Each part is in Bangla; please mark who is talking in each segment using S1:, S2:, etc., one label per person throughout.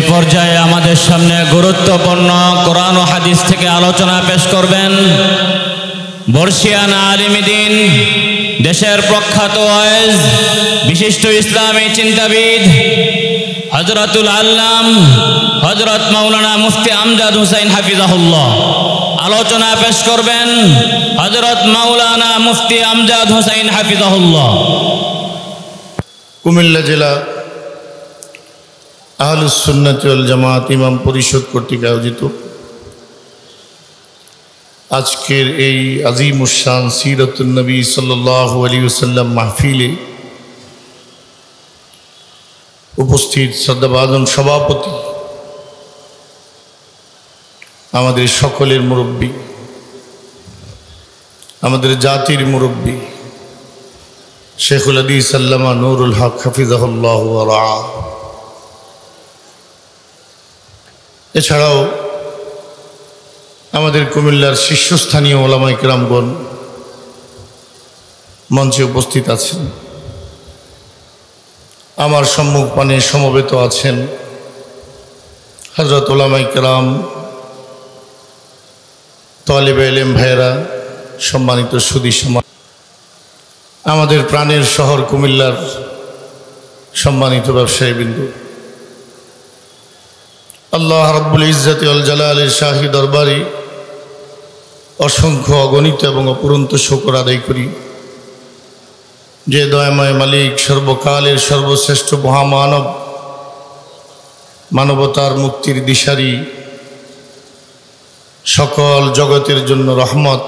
S1: পর্যায়ে আমাদের সামনে গুরুত্বপূর্ণ কোরআন ও হাদিস থেকে আলোচনা পেশ করবেন বর্ষিয়ানা আলিমদ্দিন, দেশের প্রখ্যাত ওয়াইজ, বিশিষ্ট ইসলামী চিন্তাবিদ হযরতুল আল্লাম হযরত মাওলানা মুফতি আমজাদ হোসেন হাফিজাহুল্লাহ। আলোচনা পেশ করবেন হযরত মাওলানা মুফতি আমজাদ হোসেন হাফিজাহুল্লাহ।
S2: কুমিল্লা জেলা আহলুস সুন্নাত ওয়াল জামাত ইমাম পরিষদ কর্তৃক আয়োজিত আজকের এই আজিমুশ শান সিরাতুন নবী সাল্লাল্লাহু আলাইহি ওয়াসাল্লাম মাহফিলে উপস্থিত শ্রদ্ধাভাজন সভাপতি, আমাদের সকলের মুরব্বী, আমাদের জাতির মুরব্বী শেখুল হাদিস আল্লামা নুরুল হক হাফিজাহুল্লাহু ওয়া রাআ, এছাড়াও আমাদের কুমিল্লার শীর্ষস্থানীয় ওলামায়ে কেরামগণ মঞ্চে উপস্থিত আছেন। আমার সম্মুখপানে সমবেত আছেন হযরত ওলামায়ে কেরাম, তালিবে ইলম ভাইয়েরা, সম্মানিত সুধী সমাজ, আমাদের প্রাণের শহর কুমিল্লার সম্মানিত ব্যবসায়ীবৃন্দ, আল্লাহ রাব্বুল ইজ্জতি ওয়াল জালালের শাহী দরবারে অসংখ্য অগণিত এবং অপুরন্ত শুকর আদায় করি যে দয়াময় মালিক, সর্বকালের সর্বশ্রেষ্ঠ মহামানব, মানবতার মুক্তির দিশারি, সকল জগতের জন্য রহমত,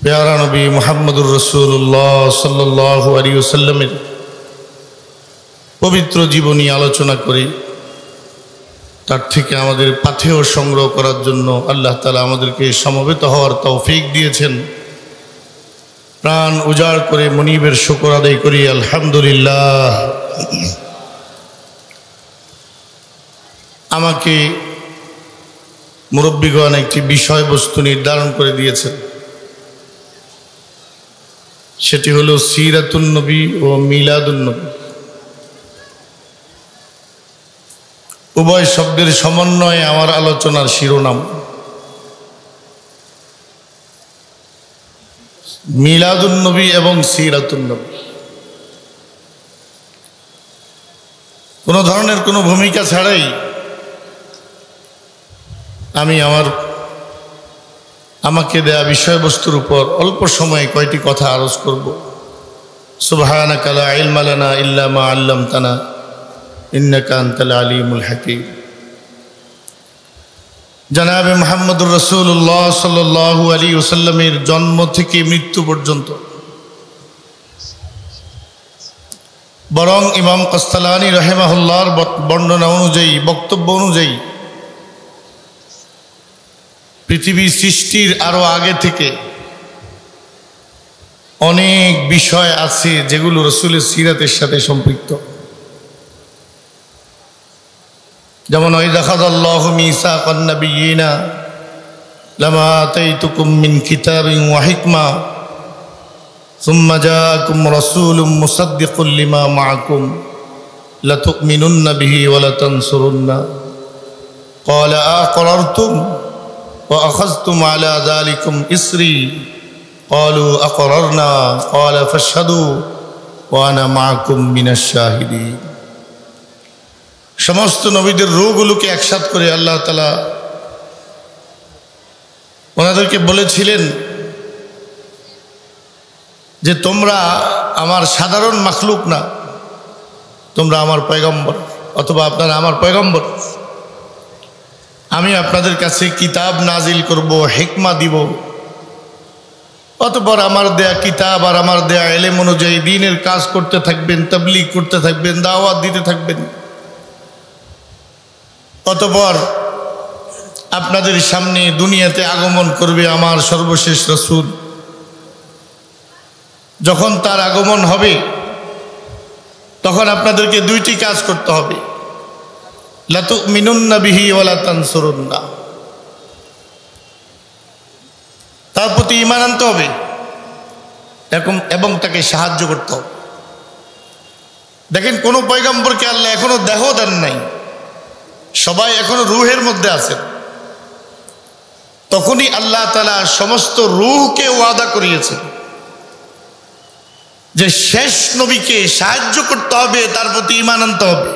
S2: পেয়ারা নবী মুহাম্মদুর রাসূলুল্লাহ সাল্লাল্লাহু আলাইহি ওয়াসাল্লামের পবিত্র জীবনী আলোচনা করে তার থেকে আমাদের পাথেয় সংগ্রহ করার জন্য আল্লাহ তাআলা আমাদেরকে সমবেত হওয়ার তৌফিক দিয়েছেন। প্রাণ উজাড় করে মুনিবের শুকর আদায় করি আলহামদুলিল্লাহ। আমাকে মুরব্বীগণ একটি বিষয়বস্তু নির্ধারণ করে দিয়েছেন, সেটি হলো সিরাতুন নবী ও মিলাদুন নবী। উভয় শব্দের সমন্বয়ে আমার আলোচনার শিরোনাম। মিলাদুন নবী এবং সিরাতুন নবী কোনো ধরনের কোনো ভূমিকা ছাড়াই আমি আমাকে দেয়া বিষয়বস্তুর উপর অল্প সময়ে কয়টি কথা আরজ করব। সুবহানাকা লা ইলমা লানা ইল্লা মা আল্লামতানা ইন্নাকা আনতাল আলিমুল হাকীম। জনাবে মুহাম্মদুর রাসূলুল্লাহ সাল্লাল্লাহু আলাইহি ওয়াসাল্লামের জন্ম থেকে মৃত্যু পর্যন্ত, বরং ইমাম কাসতালানী রাহিমাহুল্লাহর বর্ণনা অনুযায়ী, বক্তব্য অনুযায়ী পৃথিবী সৃষ্টির আরো আগে থেকে অনেক বিষয় আছে যেগুলো রাসূলের সিরাতের সাথে সম্পৃক্ত। যেমন ওয়াইযা আখাযাল্লাহু মিসাকান নাবিয়্যিনা লামা আতাইতুকুম মিন কিতাবিন ওয়া হিকমা সুম্মা জাআকুম রাসূলুম মুসাদ্দিকুল লিমা মাআকুম লাতু'মিনুন্না বিহি ওয়া লাতানসুরুন্না ক্বালা আ'আকরারতুম ওয়া আখাযতুম আলা যালিকুম ইসরি ক্বালু আ'আকরারনা ক্বালা ফাশহাদু ওয়া আনা মাআকুম মিনাশ শাহিদিন। সমস্ত নবীদের রূহগুলোকে একসাথ করে আল্লাহ তাআলা ওনাদেরকে বলেছিলেন যে তোমরা আমার সাধারণ মাখলুক না, তোমরা আমার পয়গম্বর, অথবা আপনারা আমার পয়গম্বর। আমি আপনাদের কাছে কিতাব নাজিল করব, হিকমা দিব, অতঃপর আমার দেয়া কিতাব আর আমার দেয়া ইলম অনুযায়ী দ্বীনের কাজ করতে থাকবেন, তাবলীগ করতে থাকবেন, দাওয়াত দিতে থাকবেন। অতঃপর আপনাদের সামনে দুনিয়াতে আগমন করবে আমার সর্বশেষ রাসূল। যখন তার আগমন হবে তখন আপনাদেরকে দুইটি কাজ করতে হবে, লাতু'মিনুন্না বিহি ওয়া লাতানসুরুন্না, তার প্রতি ঈমান আনতে হবে এবং তাকে সাহায্য করতে হবে। দেখেন কোন পয়গম্বরকে আল্লাহ এখনো দেহ দেন নাই, সবাই এখনো রূহের মধ্যে আছেন। তখনই আল্লাহ তাআলা সমস্ত রূহকে ওয়াদা করিয়েছেন যে শেষ নবীকে সাহায্য করতে হবে, তার প্রতি ঈমান আনতে হবে।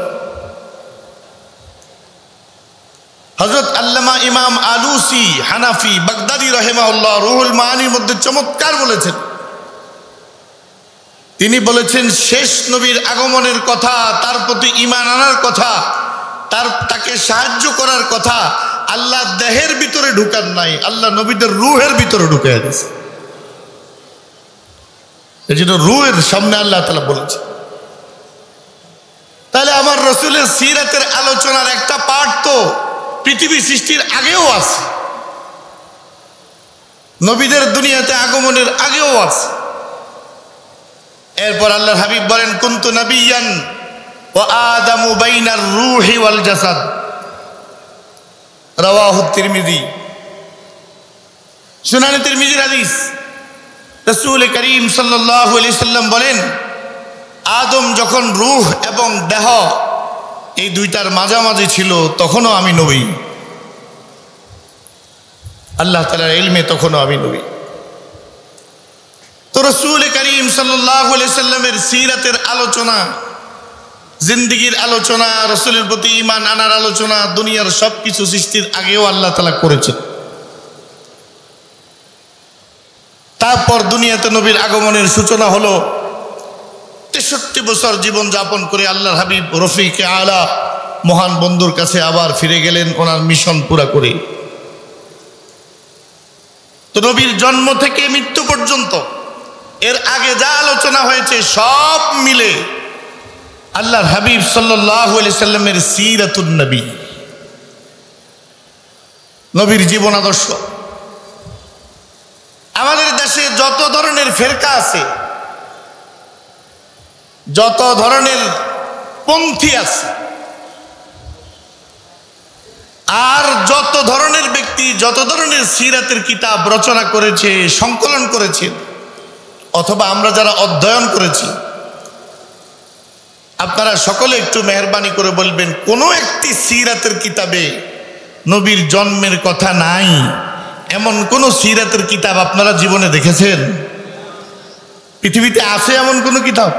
S2: হযরত আল্লামা ইমাম আলুসি হানাফি বাগদাদি রাহিমাহুল্লাহ রুহুল মাআনির মধ্যে চমৎকার বলেছেন। তিনি বলেছেন শেষ নবীর আগমনের কথা, তার প্রতি ঈমান আনার কথা, তাকে সাহায্য করার কথা আল্লাহ দেহের ভিতরে ঢুকান নাই, আল্লাহ নবীদের রূহের ভিতরে ঢুকিয়ে দিয়েছে। এই জন্য রূহের সামনে আল্লাহ তাআলা বলেছে। তাহলে আমার রাসূলের সিরাতের আলোচনার একটা পার্ট তো পৃথিবী সৃষ্টির আগেও আছে, নবীদের দুনিয়াতে আগমনের আগেও আছে। এরপর আল্লাহর হাবিব বলেন কুনতু নাবিয়ান ওয়া আদামু বাইনার রূহি ওয়াল জাসাদ, রাওয়াহু তিরমিজি, সুনানে তিরমিজির হাদিস। রাসূল করিম সাল্লাল্লাহু আলাইহি সাল্লাম বলেন আদম যখন রূহ এবং দেহ এই দুইটার মাঝামাঝি ছিল তখনও আমি নবী, আল্লাহ তাআলার ইলমে তখনও আমি নবী। তো রাসূল করিম সাল্লাল্লাহু আলাইহি সাল্লামের সিরাতের আলোচনা, জিন্দেগীর আলোচনা, রাসূলের প্রতি ঈমান আনার আলোচনা দুনিয়ার সবকিছু সৃষ্টির আগেও আল্লাহ তাআলা করেছেন। তারপর দুনিয়াতে নবীর আগমনের সূচনা হলো। 63 বছর জীবন যাপন করে আল্লাহর হাবিব রফিকে আলা মহান বন্ধুর কাছে আবার ফিরে গেলেন ওনার মিশন পুরা করে। তো নবীর জন্ম থেকে মৃত্যু পর্যন্ত এর আগে যা আলোচনা হয়েছে সব মিলে আল্লাহর হাবিব সাল্লাল্লাহু আলাইহি সাল্লামের সিরাতুন নবী, নবীর জীবন আদর্শ। আমাদের দেশে যত ধরনের ফেরকা আছে, যত ধরনের পন্থী আছে, আর যত ধরনের ব্যক্তি যত ধরনের সিরাতের কিতাব রচনা করেছে, সংকলন করেছে, অথবা আমরা যারা অধ্যয়ন করেছি, আপনারা সকলে একটু মেহেরবানি করে বলবেন কোনো একটি সিরাতের কিতাবে নবীর জন্মের কথা নাই, এমন কোন সিরাতের কিতাব আপনারা জীবনে দেখেছেন? পৃথিবীতে আছে এমন কোন কিতাব?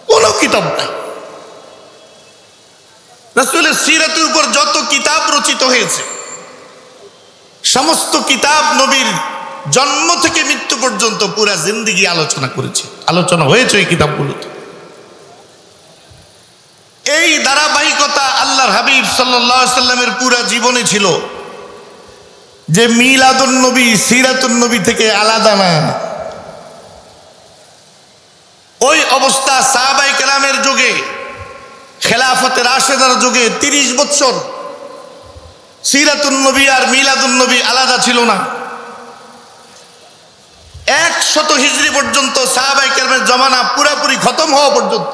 S2: কোন কিতাব নাই। রাসূলের সিরাতের উপর যত কিতাব রচিত হয়েছে সমস্ত কিতাব নবীর জন্ম থেকে মৃত্যু পর্যন্ত পুরা জিন্দেগি আলোচনা করেছে, আলোচনা হয়েছে এই কিতাবগুলোতে। এই ধারাবাহিকতা আল্লাহর হাবিব সাল্লাল্লাহু আলাইহি সাল্লামের পুরা জীবনে ছিল, যে মিলাদুন নবী সিরাতুন নবী থেকে আলাদা না। ওই অবস্থা সাহাবায়ে কেরামের যুগে, খেলাফতে রাশেদার যুগে 30 বছর সিরাতুন নবী আর মিলাদুন নবী আলাদা ছিল না। 100 হিজরি পর্যন্ত সাহাবায়ে কেরামের জমানা পুরাপুরি খতম হওয়া পর্যন্ত,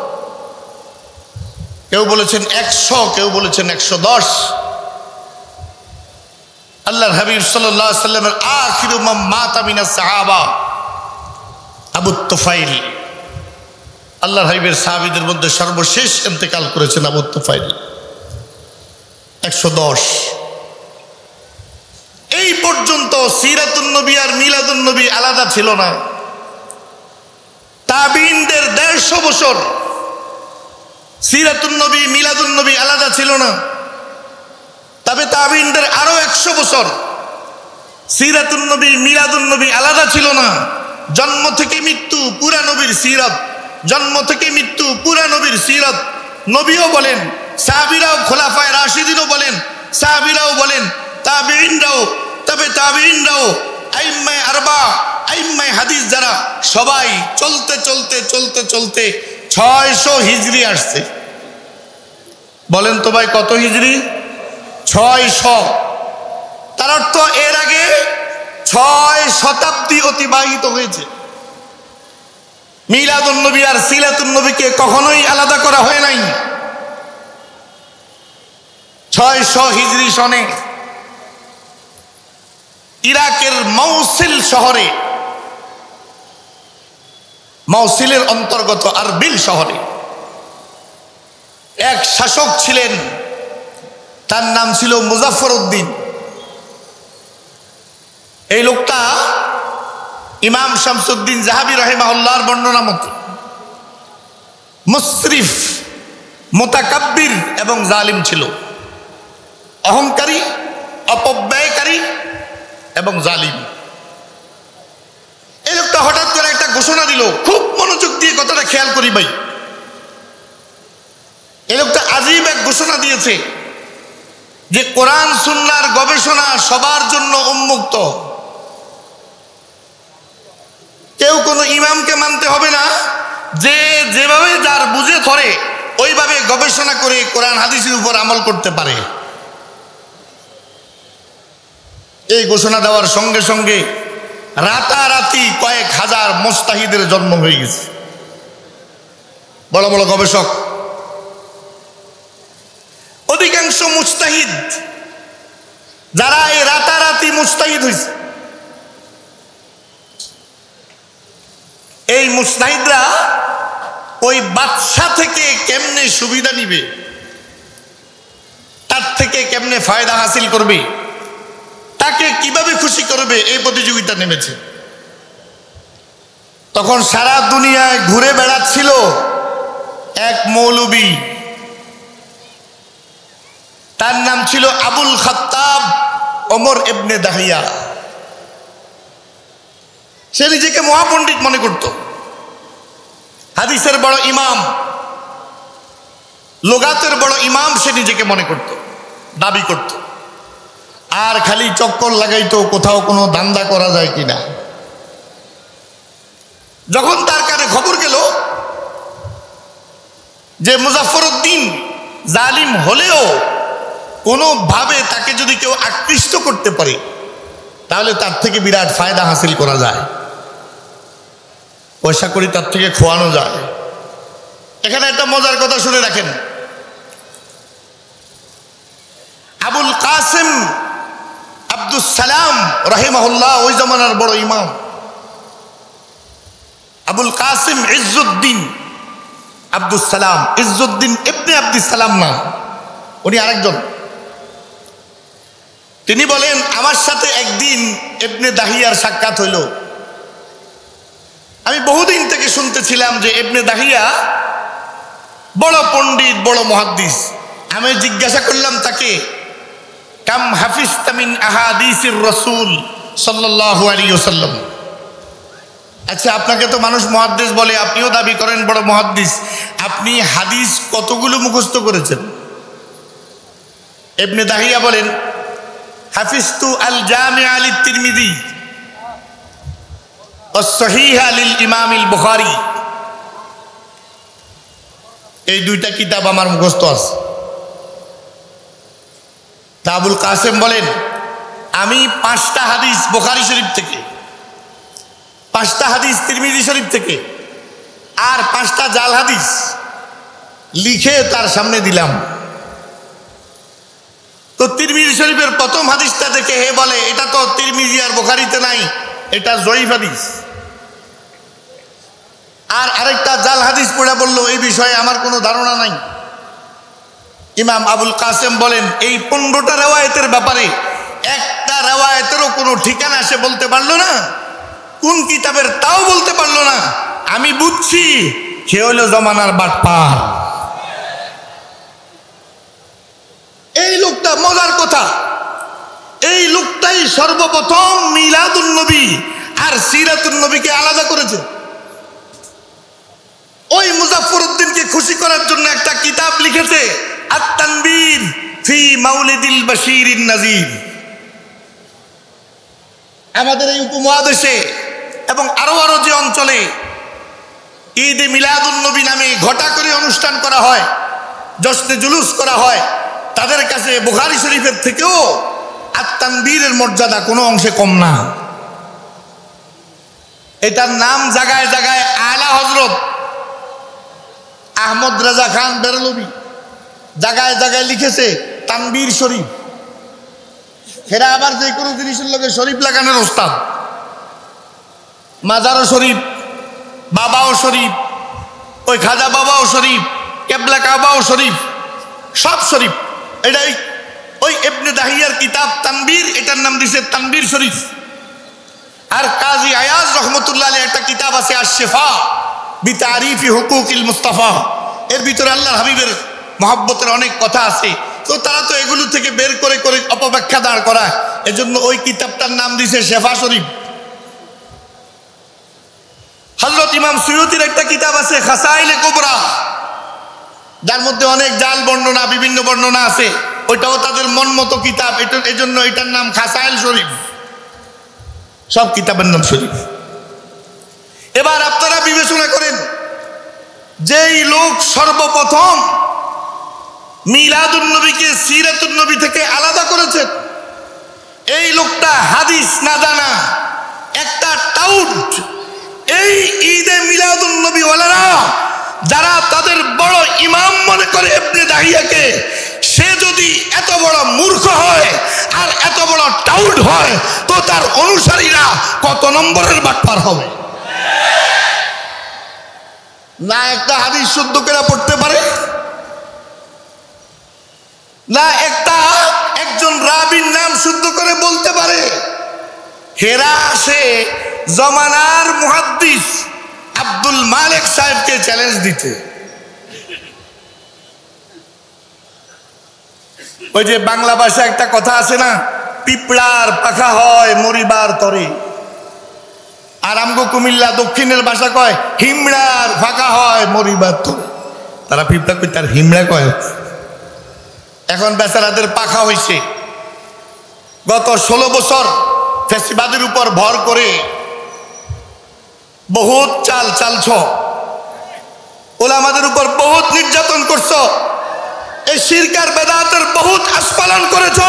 S2: কেউ বলেছেন 100, কেউ বলেছেন 110, আল্লাহর হাবিব সাল্লাল্লাহু আলাইহি সাল্লামের আখিরু মান মাতা মিনাস সাহাবা আবু তুফাইল, আল্লাহর হাবিবের সাহাবীদের মধ্যে সর্বশেষ ইন্তেকাল করেছেন আবু তুফাইল, 110। এই পর্যন্ত সিরাতুন নবী আর মিলাদুন নবী আলাদা ছিল না। তাবিঈনদের 150 বছর সিরাতুন নবী মিলাদুন নবী আলাদা ছিল না। তবে তাবিঈনদের আরো 100 বছর সিরাতুন নবী মিলাদুন নবী আলাদা ছিল না। জন্ম থেকে মৃত্যু পুরা নবীর সিরাত, জন্ম থেকে মৃত্যু পুরা নবীর সিরাত। নবীও বলেন, সাহাবীরাও, খোলাফায়ে রাশিদিনও বলেন, সাহাবীরাও বলেন, তাবিঈনরাও, তবে তাবিঈনরাও, আইম্মায়ে আরবা, আইম্মায়ে হাদিস যারা, সবাই চলতে চলতে চলতে চলতে 600 হিজরি আসছে। বলেন তো ভাই কত হিজরি? 600। তার অর্থ এর আগে 6 শতাব্দী অতিবাহিত হয়েছে। মিলাদুন নবী আর সিরাতুন নবীকে কখনোই আলাদা করা হয় নাই। 600 হিজরি সনে ইরাকের মৌসিল শহরে, মৌসিলের অন্তর্গত আরবিল শহরে এক শাসক ছিলেন, তার নাম ছিল মুজাফফর উদ্দিন। এই লোকটা ইমাম শামসুদ্দিন জাহাবি রাহিমাহুল্লাহর বর্ণনা মতে মুসরিফ, মুতাকাব্বির এবং জালিম ছিল। অহংকারী, অপব্যয়কারী এবং জালিম। এই লোকটা হঠাৎ করে একটা ঘোষণা দিল, খুব মনোযোগ দিয়ে কথাটা খেয়াল করি ভাই। এই লোকটা আজীব এক ঘোষণা দিয়েছে যে কোরআন সুন্নাহর গবেষণা সবার জন্য উন্মুক্ত। কেউ কোনো ইমামকে মানতে হবে না, যে যেভাবে যার বুঝে ধরে ওইভাবে গবেষণা করে কোরআন হাদিসের উপর আমল করতে পারে। এই ঘোষণা দেওয়ার সঙ্গে সঙ্গে রাতারাতি কয়েক হাজার মুস্তাহিদের জন্ম হয়ে গেছে, বড় বড় গবেষক। অধিকাংশ মুস্তাহিদ যারা এই রাতারাতি মুস্তাহিদ হয়েছে, এই মুস্তাহিদরা ওই বাদশা থেকে কেমনে সুবিধা নিবে, তার থেকে কেমনে ফায়দা হাসিল করবে, তাকে কিভাবে খুশি করবে, এই প্রতিযোগিতা নেমেছে। তখন সারা দুনিয়ায় ঘুরে বেড়াচ্ছিল এক মৌলবী, তার নাম ছিল আবুল খাত্তাব ওমর ইবনে দাহিয়া। সে নিজেকে মহাপণ্ডিত মনে করত, হাদিসের বড় ইমাম, লোগাতের বড় ইমাম সে নিজেকে মনে করত, দাবি করত। আর খালি চক্কর লাগাইতো কোথাও কোনো দান্দা করা যায় কিনা। যখন তার কানে খবর গেল যে মুজাফফর উদ্দিন জালিম হলেও কোনোভাবে তাকে যদি কেউ আকৃষ্ট করতে পারে তাহলে তার থেকে বিরাট ফায়দা হাসিল করা যায়, পয়সা করি তার থেকে খোয়ানো যায়। এখানে একটা মজার কথা শুনে রাখেন। আবুল কাসেম আব্দুস সালাম রাহিমাহুল্লাহ ওই জামানার বড় ইমাম। আবুল কাসেম ইজ্জুদ্দিন আব্দুস সালাম, ইজ্জুদ্দিন ইবনে আব্দুস সালাম না, উনি আরেকজন। তিনি বলেন, আমার সাথে একদিন ইবনে দাহিয়ার সাক্ষাৎ হইল। আমি বহুদিন থেকে শুনতেছিলাম যে ইবনে দাহিয়া বড় পণ্ডিত, বড় মুহাদ্দিস। আমি জিজ্ঞাসা করলাম তাকে, কাম হাফিজতা মিন আহাদিসির রাসূল সাল্লাল্লাহু আলাইহি ওয়াসাল্লাম। আচ্ছা, আপনাকে তো মানুষ মুহাদ্দিস বলে, আপনিও দাবি করেন বড় মুহাদ্দিস, আপনি হাদিস কতগুলো মুখস্থ করেছেন? ইবনে দাহিয়া বলেন, হাফিজতু আল জামিআ লিত তিরমিজি ওয়াস সহিহা লিল ইমাম আল বুখারী। এই দুইটা কিতাব আমার মুখস্থ আছে। তা আবুল কাসেম বলেন, আমি 5টা হাদিস বুখারী শরীফ থেকে, 5টা হাদিস তিরমিজি শরীফ থেকে, আর 5টা জাল হাদিস লিখে তার সামনে দিলাম। তো তিরমিজি শরীফের প্রথম হাদিসটা দেখে হে বলে, এটা তো তিরমিজি আর বুখারীতে নাই, এটা জয়ীফ হাদিস। আর আরেকটা জাল হাদিস পড়ে বলল, এই বিষয়ে আমার কোনো ধারণা নাই। ইমাম আবুল কাসেম বলেন, এই 15টা রেওয়ায়েতের ব্যাপারে একটা রেওয়ায়েতেরও কোনো ঠিকানা সে বলতে পারলো না, কোন কিতাবের তাও বলতে পারলো না। আমি বুঝছি সে হলো জমানার বাটপার। এই লোকটা, মজার কথা, এই লোকটাই সর্বপ্রথম মিলাদুন নবী আর সিরাতুন নবীকে আলাদা করেছে। ওই মুজাফফর উদ্দিনকে খুশি করার জন্য একটা কিতাব লিখেছে, আত-তানবীর ফি মাউলিদিল বাশীরিন নাযীর। আমাদের এই উপমহাদেশে এবং আরো যে অঞ্চলে ঈদে মিলাদুন নবী নামে ঘটা করে অনুষ্ঠান করা হয়, জশ্নে জুলুস করা হয়, তাদের কাছে বুখারী শরীফের থেকেও আত-তানবীরের মর্যাদা কোনো অংশে কম না। এটার নাম জায়গায় জায়গায় আলা হযরত আহমদ রাজা খান বেরলভী জায়গায় জায়গায় লিখেছে তানবীর শরীফ। এরা আবার যে কোনো জিনিসের লোকে শরীফ লাগানোর ওস্তাদ। মাজারও শরীফ, বাবাও শরীফ, ওই খাজা বাবাও শরীফ, কেবলা কাবাও শরীফ, সব শরীফ। এটাই ওই ইবনে দাহিয়ার কিতাব তানবীর, এটার নাম দিয়েছে তানবীর শরীফ। আর কাজী আয়াজ রহমতুল্লাহ আলাইহি একটা কিতাব আছে আশ-শিফা বিতারিফি হুকুকিল মুস্তাফা, এর ভিতরে আল্লাহর হাবিবের মহব্বতের অনেক কথা আছে। তো তারা তো এগুলো থেকে বের করে করে অপব্যাখ্যা দাঁড় করায়, এজন্য ওই কিতাবটার নাম দিয়েছে শেফা শরীফ। হযরত ইমাম সুয়ুতির একটা কিতাব আছে খাসাইলে কুবরা, যার মধ্যে অনেক জাল বর্ণনা, বিভিন্ন বর্ণনা আছে, ওইটাও তাদের মন মতো কিতাব, এজন্য এটার নাম খাসাইল শরীফ। সব কিতাবের নাম শরীফ। এবার আপনারা বিবেচনা করেন, যেই লোক সর্বপ্রথম মিলাদুন নবীকে সিরাতুন নবী থেকে আলাদা করেছেন, এই লোকটা হাদিস না জানা একটা টাউট। এই ঈদে মিলাদুন নবী ওয়ালারা যারা তাদের বড় ইমাম মনে করে ইবনে দাহিয়াকে, সে যদি এত বড় মূর্খ হয় আর এত বড় টাউট হয়, তো তার অনুসারীরা কত নম্বরের বাটপার হবে? না একটা হাদিস শুদ্ধ করে পড়তে পারে, না একজন রাবীর নাম শুদ্ধ করে বলতে পারে। হেরা সে জমানার মুহাদ্দিস আব্দুল মালিক সাহেবকে চ্যালেঞ্জ দিতে। ওই যে বাংলা ভাষা একটা কথা আছে না, পিঁপড়ার পাখা হয় মরিবার তরে। আর আমগো কুমিল্লা দক্ষিণের ভাষা কয় হিমড়ার ফাঁকা হয় মরিবার তরে। তারা পিঁপড়া কই, তার হিমড়া কয়। এখন বেচারাদের পাখা হইছে। গত 16 বছর ফ্যাসিবাদের উপর ভর করে বহুত চালছ, ওলামাদের উপর বহুত নির্যাতন করছ, এই শিরকার বেদাতের বহুত আস্ফালন করেছ।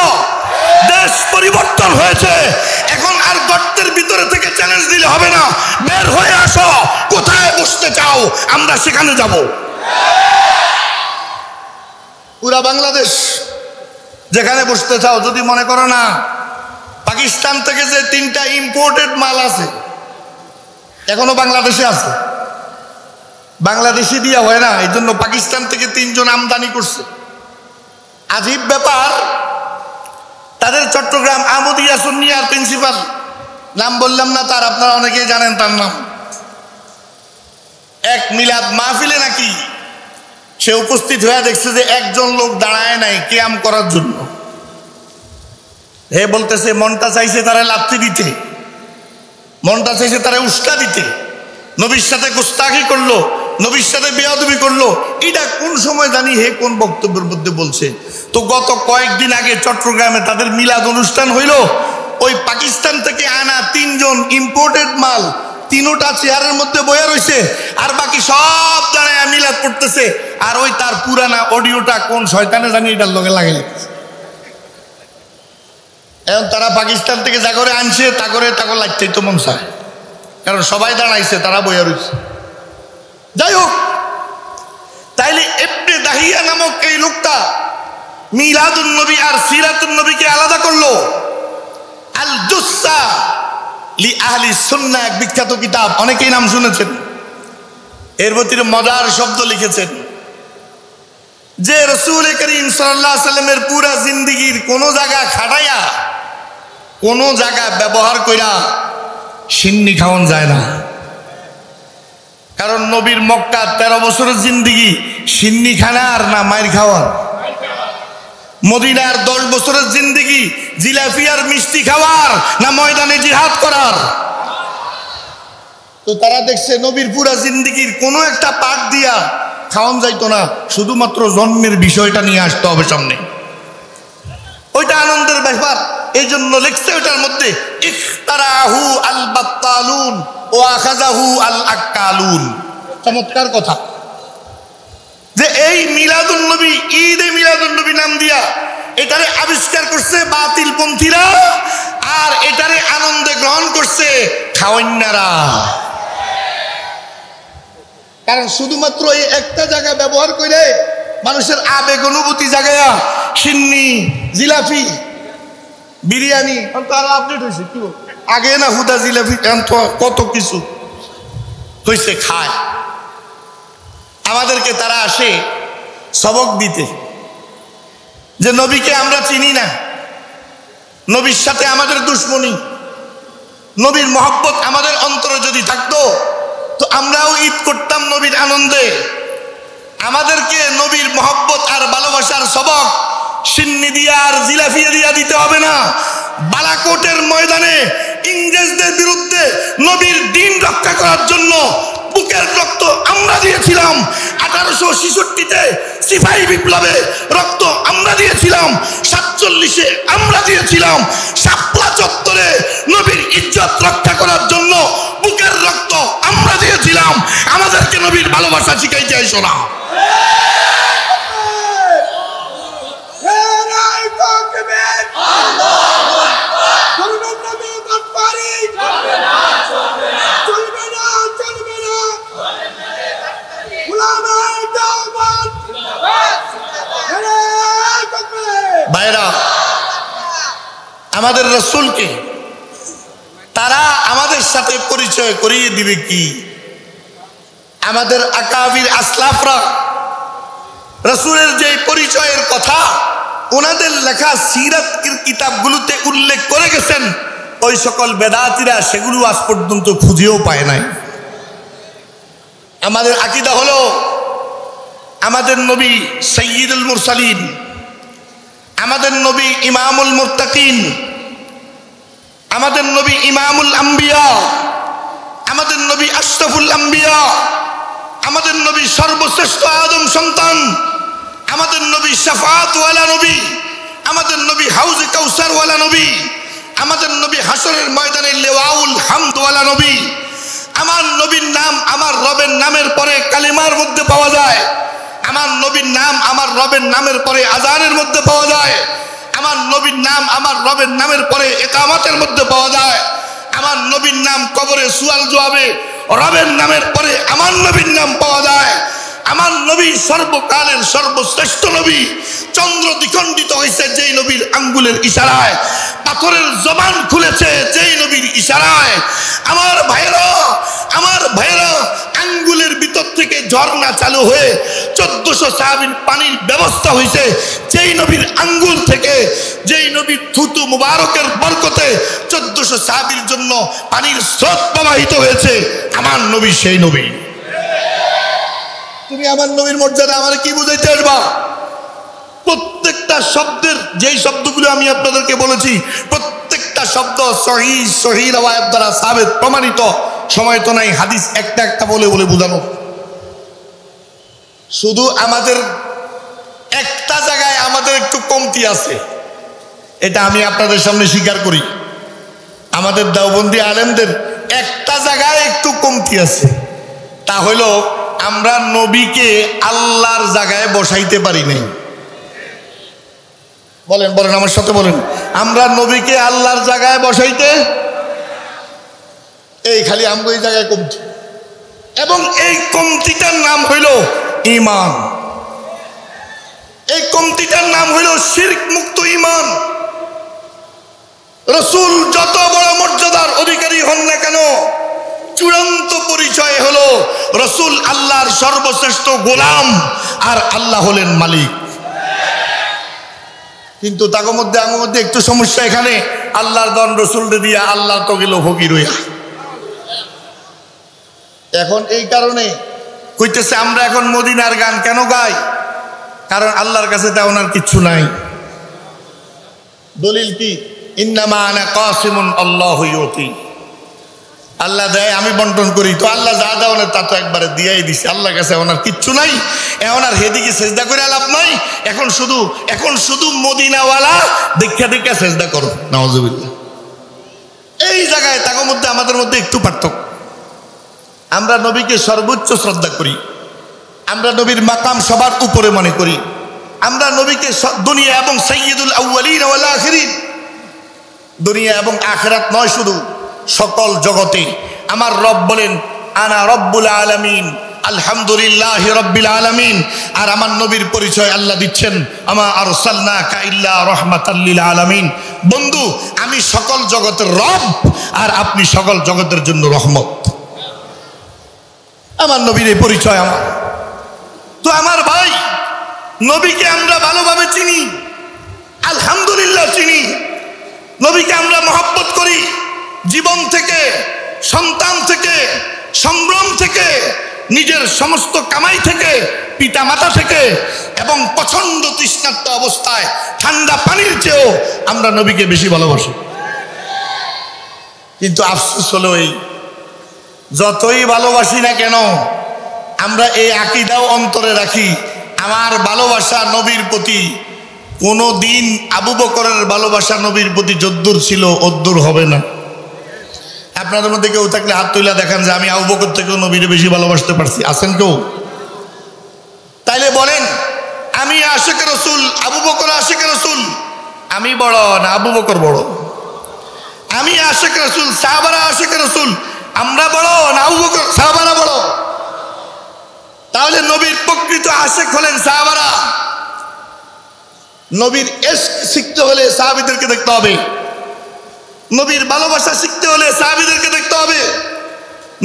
S2: দেশ পরিবর্তন হয়েছে, এখন আর গর্তের ভিতরে থেকে চ্যালেঞ্জ দিলে হবে না, বের হয়ে আসো। কোথায় বসতে চাও, আমরা সেখানে যাব। পুরা বাংলাদেশ যেখানে বসতে চাও, যদি মনে করো না পাকিস্তান থেকে যে 3টা ইম্পোর্টেড মাল আছে এখনো বাংলাদেশে আছে, বাংলাদেশে দিয়া হয় না, এই জন্য পাকিস্তান থেকে 3 জন আমদানি করছে। আজীব ব্যাপার, তাদের চট্টগ্রাম আমদিয়া সুন্নিয়ার প্রিন্সিপাল, নাম বললাম না তার, আপনারা অনেকেই জানেন তার নাম। এক মিলাদ মাহফিলে নাকি সে উপস্থিত হয়ে দেখছে যে একজন লোক দাঁড়ায় নাই কিয়াম করার জন্য। হে বলতেছে মনটা চাইছে তারা লাথি দিতে, মনটা চাইছে তারা উস্কা দিতে, নবীর সাথে গুস্তাখি করলো, নবীর সাথে বেয়াদবি করলো। এটা কোন সময় জানি হে কোন বক্তব্যের মধ্যে বলছে। তো গত কয়েকদিন আগে চট্টগ্রামে তাদের মিলাদ অনুষ্ঠান হইল। ওই পাকিস্তান থেকে আনা 3 জন ইম্পোর্টেড মাল 3টা চেয়ারের মধ্যে বয়া রয়েছে, আর বাকি সব দাঁড়ায় মিলাদ পড়তেছে। আর ওই তার পুরানা অডিওটা কোন শয়তানে জানি এটার লগে লাগে। এখন তারা পাকিস্তান থেকে যা করে আনছে তা করে লাগতেই তো মন চায়, কারণ সবাই দাঁড়াইছে, তারা বইয়া রয়েছে। যাই হোক, তাইলে ইবনে দাহিয়া নামক এই লোকটা মিলাদুন নবী আর সিরাতুন নবীকে আলাদা করলো। আল জুসসা লি আহলি সুন্নাহ এক বিখ্যাত কিতাব, অনেকেই নাম শুনেছেন। এর ভিতরে মজার শব্দ লিখেছেন যে রাসূল করিম সাল্লাল্লাহু আলাইহি সাল্লামের পুরা জিন্দেগীর কোন জায়গা খাটাইয়া, কোন জায়গা ব্যবহার কইরা সিন্নি খাওয়ান যায় না। কারণ নবীর মক্কা 13 বছরের জিন্দেগি সিন্নি খানার না মাইর খাওয়ার। মদিনার 10 বছরের জিন্দেগি জিলাপি আর মিষ্টি খাওয়ার না ময়দানে জিহাদ করার। তো তারা দেখছে নবীর পুরা জিন্দেগির কোনো একটা পার্ট দিয়া খাওয়ান যাইতো না, শুধুমাত্র জন্মের বিষয়টা নিয়ে আসতে হবে সামনে। ওইটা আনন্দের ব্যাপার, এই জন্য লিখছে ওইটার মধ্যে ইখতারাহু আল বাত্তালুন ও আখাযাহু আল আক্কালুন। চমৎকার কথা যে এই মিলাদুন নবী, ঈদে মিলাদুন নবী নাম দিয়া এটারে আবিষ্কার করছে বাতিলপন্থীরা, আর এটারে আনন্দে গ্রহণ করছে খাওয়ান্নারা। কারণ শুধুমাত্র এই একটা জায়গা ব্যবহার করে মানুষের আবেগ অনুভূতি জায়গায় সিন্নি, জিলাপি, বিরিয়ানি আরো আপডেট হয়েছে। কি আগে না হুদা জিলাপি কত কিছু হয়েছে খায়। আমাদেরকে তারা আসে সবক দিতে, যে নবীকে আমরা চিনি না, নবীর সাথে আমাদের দুশ্মনী, নবীর মহব্বত আমাদের অন্তরে যদি থাকতো তো আমরাও ঈদ করতাম নবীর আনন্দে। আমাদেরকে নবীর মহব্বত আর ভালোবাসার সবক সিন্নি দিয়া আর জিলাফিয়া দিয়া দিতে হবে না। বালাকোটের ময়দানে ইংরেজদের বিরুদ্ধে নবীর দ্বীন রক্ষা করার জন্য বুকের রক্ত আমরা দিয়েছিলাম। 1866-তে সিপাহী বিপ্লবে রক্ত আমরা দিয়েছিলাম, 47-এ আমরা দিয়েছিলাম। শাপলা চত্বরে নবীর ইজ্জত রক্ষা করার জন্য বুকের রক্ত আমরা দিয়েছিলাম। আমাদেরকে নবীর ভালোবাসা শিখাইতে আইসো না। ভাইরা, আমাদের রাসূলকে তারা আমাদের সাথে পরিচয় করিয়ে দিবে কি? আমাদের আকাবির আসলাফরা রাসূলের যে পরিচয়ের কথা ওনাদের লেখা সিরাত কিতাবগুলোতে উল্লেখ করে গেছেন, ওই সকল বেদাতীরা সেগুলো আজ পর্যন্ত খুঁজেও পায় নাই। আমাদের আকীদা হলো আমাদের নবী সাইয়্যিদুল মুরসালিন, আমাদের নবী ইমামুল মুত্তাকিন, আমাদের নবী ইমামুল আম্বিয়া, আমাদের নবী আশরাফুল আম্বিয়া, আমাদের নবী সর্বশ্রেষ্ঠ আদম সন্তান, আমাদের নবী শাফাআতওয়ালা নবী, আমাদের নবী হাউজে কাউসারওয়ালা নবী, আমাদের নবী হাসরের ময়দানে লিওয়াউল হামদওয়ালা নবী। আমার নবীর নাম আমার রবের নামের পরে কালিমার মধ্যে পাওয়া যায়। আমার নবীর নাম আমার রবের নামের পরে আজানের মধ্যে পাওয়া যায়। আমার নবীর নাম আমার রবের নামের পরে ইকামতের মধ্যে পাওয়া যায়। আমার নবীর নাম কবরে সুয়াল জবাবে রবের নামের পরে আমার নবীর নাম পাওয়া যায়। আমার নবী সর্বকালের সর্বশ্রেষ্ঠ নবী। চন্দ্র দ্বিখণ্ডিত হয়েছে যেই নবীর আঙ্গুলের ইশারায়, পাথরের জবান খুলেছে যেই নবীর ইশারায়। আমার ভাইরা আঙ্গুলের ভিতর থেকে ঝর্ণা চালু হয়ে 1400 সাহাবীর পানির ব্যবস্থা হয়েছে যেই নবীর আঙ্গুল থেকে। যেই নবীর থুতু মুবারকের বরকতে 1400 সাহাবীর জন্য পানির স্রোত প্রবাহিত হয়েছে। আমার নবী সেই নবী। তুমি আমার নবীর মর্যাদা আমার কি বুঝাইতে আসবা? প্রত্যেকটা শব্দের যেই শব্দগুলো আমি আপনাদেরকে বলেছি প্রত্যেকটা শব্দ সহিহ রওয়ায়াত দ্বারা সাবিত প্রমাণিত। সময় তো নাই হাদিস একটা একটা বলে বলে বোঝানো। শুধু আমাদের একটা জায়গায় আমাদের একটু কমতি আছে, এটা আমি আপনাদের সামনে স্বীকার করি। আমাদের দেওবন্দি আলেমদের একটা জায়গায় একটু কমতি আছে, তা হলো আমরা নবীকে আল্লাহর জায়গায় বসাইতে পারি নাই। বলেন বলেন আমার সাথে বলেন, আমরা নবীকে আল্লাহর জায়গায় বসাইতে এই খালি আমরা এই জায়গায় কমতি। এবং এই কমতিটার নাম হইল ঈমান। এই কমতিটার নাম হইল শিরক মুক্ত ঈমান। রাসূল যত বড় মর্যাদার অধিকারী হন না কেন, চূড়ান্ত পরিচয় হলো রাসূল আল্লাহর সর্বশ্রেষ্ঠ গোলাম আর আল্লাহ হলেন মালিক। কিন্তু তার মধ্যে একটু সমস্যা এখানে, আল্লাহর দন রসুলকে দিয়া আল্লাহ তো গেল ফকির হইয়া। এখন এই কারণে কইতেছে আমরা এখন মদিনার গান কেন গাই? কারণ আল্লাহর কাছে তেমন আর কিচ্ছু নাই। দলিল কি? ইন্নামা আনা কাসিমুন আল্লাহু ইউতি। আল্লাহ দেয়, আমি বন্টন করি। তো আল্লাহ যা দেওয়া তা তো একবারে দিয়াই দিছে। আল্লাহর কাছে ওনার কিচ্ছু নাই। এখন আর হেদিকে সেজদা করে লাভ নাই। এখন শুধু মদিনাওয়ালা দেখা দেখা সেজদা করো। নাউজুবিল্লাহ। এই জায়গায় তার মধ্যে আমাদের মধ্যে একটু পার্থক্য। আমরা নবীকে সর্বোচ্চ শ্রদ্ধা করি, আমরা নবীর মাকাম সবার উপরে মনে করি, আমরা নবীকে দুনিয়া এবং সাইয়্যিদুল আউয়ালিন ওয়াল আখিরিন, দুনিয়া এবং আখিরাত নয় শুধু সকল জগতে আমার রব বলেন আনা রব্বুল আলামিন, আলহামদুলিল্লাহি রাব্বিল আলামিন। আর আমার নবীর পরিচয় আল্লাহ দিচ্ছেন আমা আরসালনাকা ইল্লা রাহমাতাল লিল আলামিন। বন্ধু, আমি সকল জগতের রব আর আপনি সকল জগতের জন্য রহমত। আমার নবীর এই পরিচয় আমার। তো আমার ভাই, নবীকে আমরা ভালোভাবে চিনি, আমরা চিনি, নবীকে আমরা মহব্বত করি জীবন থেকে, সন্তান থেকে, সম্ভ্রম থেকে, নিজের সমস্ত কামাই থেকে, পিতা মাতা থেকে, এবং প্রচন্ড তৃষ্ণার্ত অবস্থায় ঠান্ডা পানির চেয়েও আমরা নবীকে বেশি ভালোবাসি। কিন্তু আফসোস হলো এই, যতই ভালোবাসি না কেন আমরা এই আকীদাও অন্তরে রাখি, আমার ভালোবাসা নবীর প্রতি কোনো দিন আবু বকরের ভালোবাসা নবীর প্রতি যদ্দুর ছিল অদ্দুর হবে না। আপনাদের মধ্যে কেউ থাকলে হাত তুলে দেখান যে আমি আবু বকর থেকেও নবীরে বেশি ভালোবাসতে পারছি, আছেন কেউ? তাইলে বলেন, আমি আশিক রাসূল, আবু বকর আশিক রাসূল, আমি বড় না আবু বকর বড়? আমি আশিক রাসূল, সাহাবারা আশিক রাসূল, আমরা বড় না আবু বকর সাহাবারা বড়? তাহলে নবীর প্রকৃত আশিক হলেন সাহাবারা। নবীর ইশক শিখতে হলে সাহাবীদেরকে দেখতে হবে, নবীর ভালোবাসা শিখতে হলে সাহাবীদেরকে দেখতে হবে,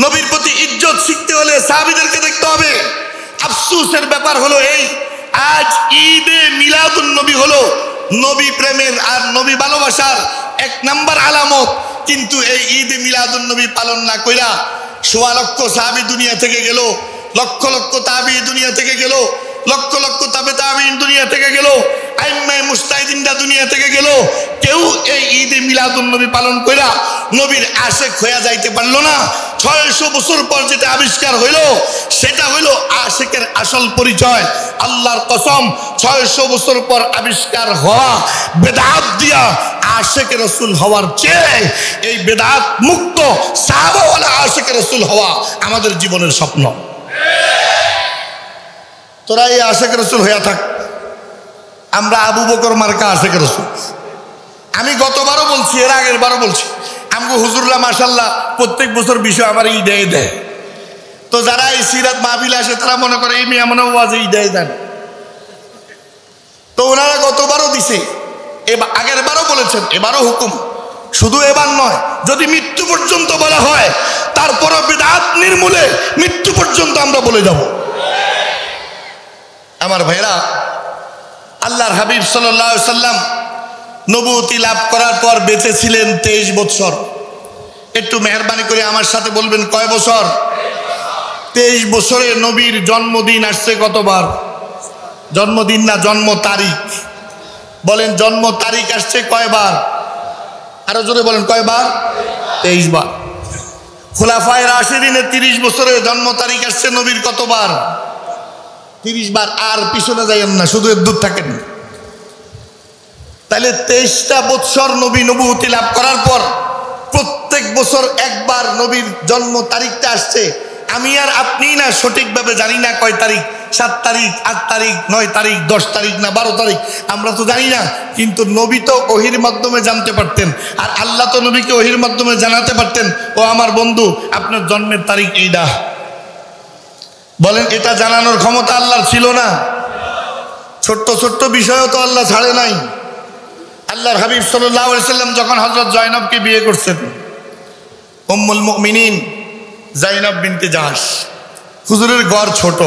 S2: নবীর প্রতি ইজ্জত শিখতে হলে সাহাবীদেরকে দেখতে হবে। আফসোসের ব্যাপার হলো এই, আজ ঈদে মিলাদুন নবী হলো নবী প্রেমের আর নবী ভালোবাসার এক নাম্বার আলামত, কিন্তু এই ঈদে মিলাদুন নবী পালন না কইরা ১৬ লক্ষ সাহাবী দুনিয়া থেকে গেল, লক্ষ লক্ষ তাবী দুনিয়া থেকে গেল, লক্ষ লক্ষ তাবেঈন দুনিয়া থেকে গেল, আইম্মায়ে মুজতাহিদিনরা দুনিয়া থেকে গেল, কেউ এই ঈদে মিলাদুন নবী পালন কইরা নবীর আশিক হয়ে যাইতে পারলো না। ৬০০ বছর পর যেটা আবিষ্কার হইল সেটা হইল আশিকের আসল পরিচয়। আল্লাহর কসম, ৬০০ বছর পর আবিষ্কার হওয়া বেদাত দিয়া আশিক রাসূল হওয়ার চেয়ে এই বেদাত মুক্ত সাহাবাওয়ালা আশিক রাসূল হওয়া আমাদের জীবনের স্বপ্ন। তোরা এই আশিক রাসূল হইয়া থাক, আমরা আবু বকর মার্কা আশিক রাসূল। আমি গতবারও বলছি, এর আগের বারও বলছি, আমগো হুজুররা মাশাআল্লাহ প্রত্যেক বছর বিষয় আমার ঈদে দেয়। তো যারা এই সিরাত মাহফিল আসে তারা মনে করে এই মেয়ে মনে ওয়াজে ঈদে দেন, তো ওনারা গতবারও দিছে, আগের বারও বলেছেন, এবারও হুকুম। শুধু এবার নয়, যদি মৃত্যু পর্যন্ত বলা হয় তারপরও বিদআত নির্মূলে মৃত্যু পর্যন্ত আমরা বলে যাব। আমার ভাইরা, আল্লাহর হাবিব সাল্লাল্লাহু আলাইহি সাল্লাম নবুয়তি লাভ করার পর বেঁচে ছিলেন 23 বছর। একটু মেহরবানি করে আমার সাথে বলবেন কয় বছর? 23 বছরে নবীর জন্মদিন আসছে কতবার? জন্মদিন না, জন্ম তারিখ বলেন। জন্ম তারিখ আসছে কয়বার? আরো জোরে বলেন কয়বার? 23 বার। খুলাফায়ে রাশিদিনের 30 বছরে জন্ম তারিখ আসছে নবীর কতবার? 30 বার। আর পিছনে যাইয়েন না, শুধু এর দূর থাকেন। তাহলে 23টা বছর নবী নবুয়তি লাভ করার পর প্রত্যেক বছর একবার নবীর জন্ম তারিখটা আসছে। আমি আর আপনি না সঠিকভাবে জানি না কয় তারিখ, 7 তারিখ, 8 তারিখ, 9 তারিখ, 10 তারিখ না 12 তারিখ, আমরা তো জানি না। কিন্তু নবী তো ওহির মাধ্যমে জানতে পারতেন, আর আল্লাহ তো নবীকে ওহির মাধ্যমে জানাতে পারতেন, ও আমার বন্ধু আপনার জন্মের তারিখ এইটা। বলেন, এটা জানানোর ক্ষমতা আল্লাহর ছিল না? ছোট্ট ছোট্ট বিষয়ও তো আল্লাহ ছাড়ে নাই। আল্লাহর হাবিব সাল্লাল্লাহু আলাইহি সাল্লাম যখন হযরত জয়নবকে বিয়ে করছেন, উম্মুল মুমিনিন জাইনব বিনতে জাহশ, হুজুরের ঘর ছোট,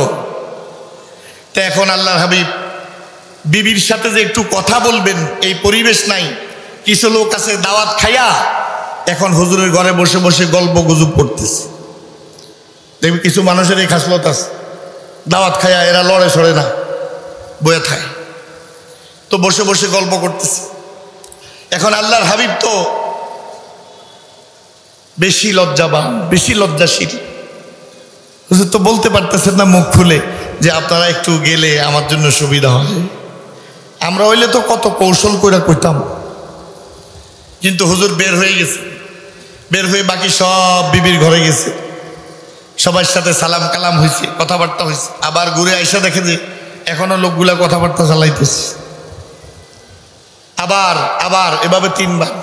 S2: তো এখন আল্লাহর হাবিব বিবির সাথে যে একটু কথা বলবেন এই পরিবেশ নাই। কিছু লোক আছে দাওয়াত খাইয়া এখন হুজুরের ঘরে বসে বসে গল্প গুজব করতেছে। দেখবি কিছু মানুষের এই খাসলত আছে, দাওয়াত খাইয়া এরা লড়ে সরে না, বয়ে থাকে, তো বসে বসে গল্প করতেছে। এখন আল্লাহর হাবিব তো বেশি লজ্জাবান, বেশি লজ্জাশীল, হুজুর তো বলতে পারতেছেন না মুখ খুলে যে আপনারা একটু গেলে আমার জন্য সুবিধা হয়। আমরা হইলে তো কত কৌশল করে কইতাম, কিন্তু হুজুর বের হয়ে গেছে। বের হয়ে বাকি সব বিবির ঘরে গেছে, সবার সাথে সালাম কালাম হয়েছে, কথাবার্তা হয়েছে। আবার ঘুরে আইসা দেখে যে এখনো লোকগুলা কথাবার্তা চালাইতেছে। আবার আবার এভাবে 3 বার।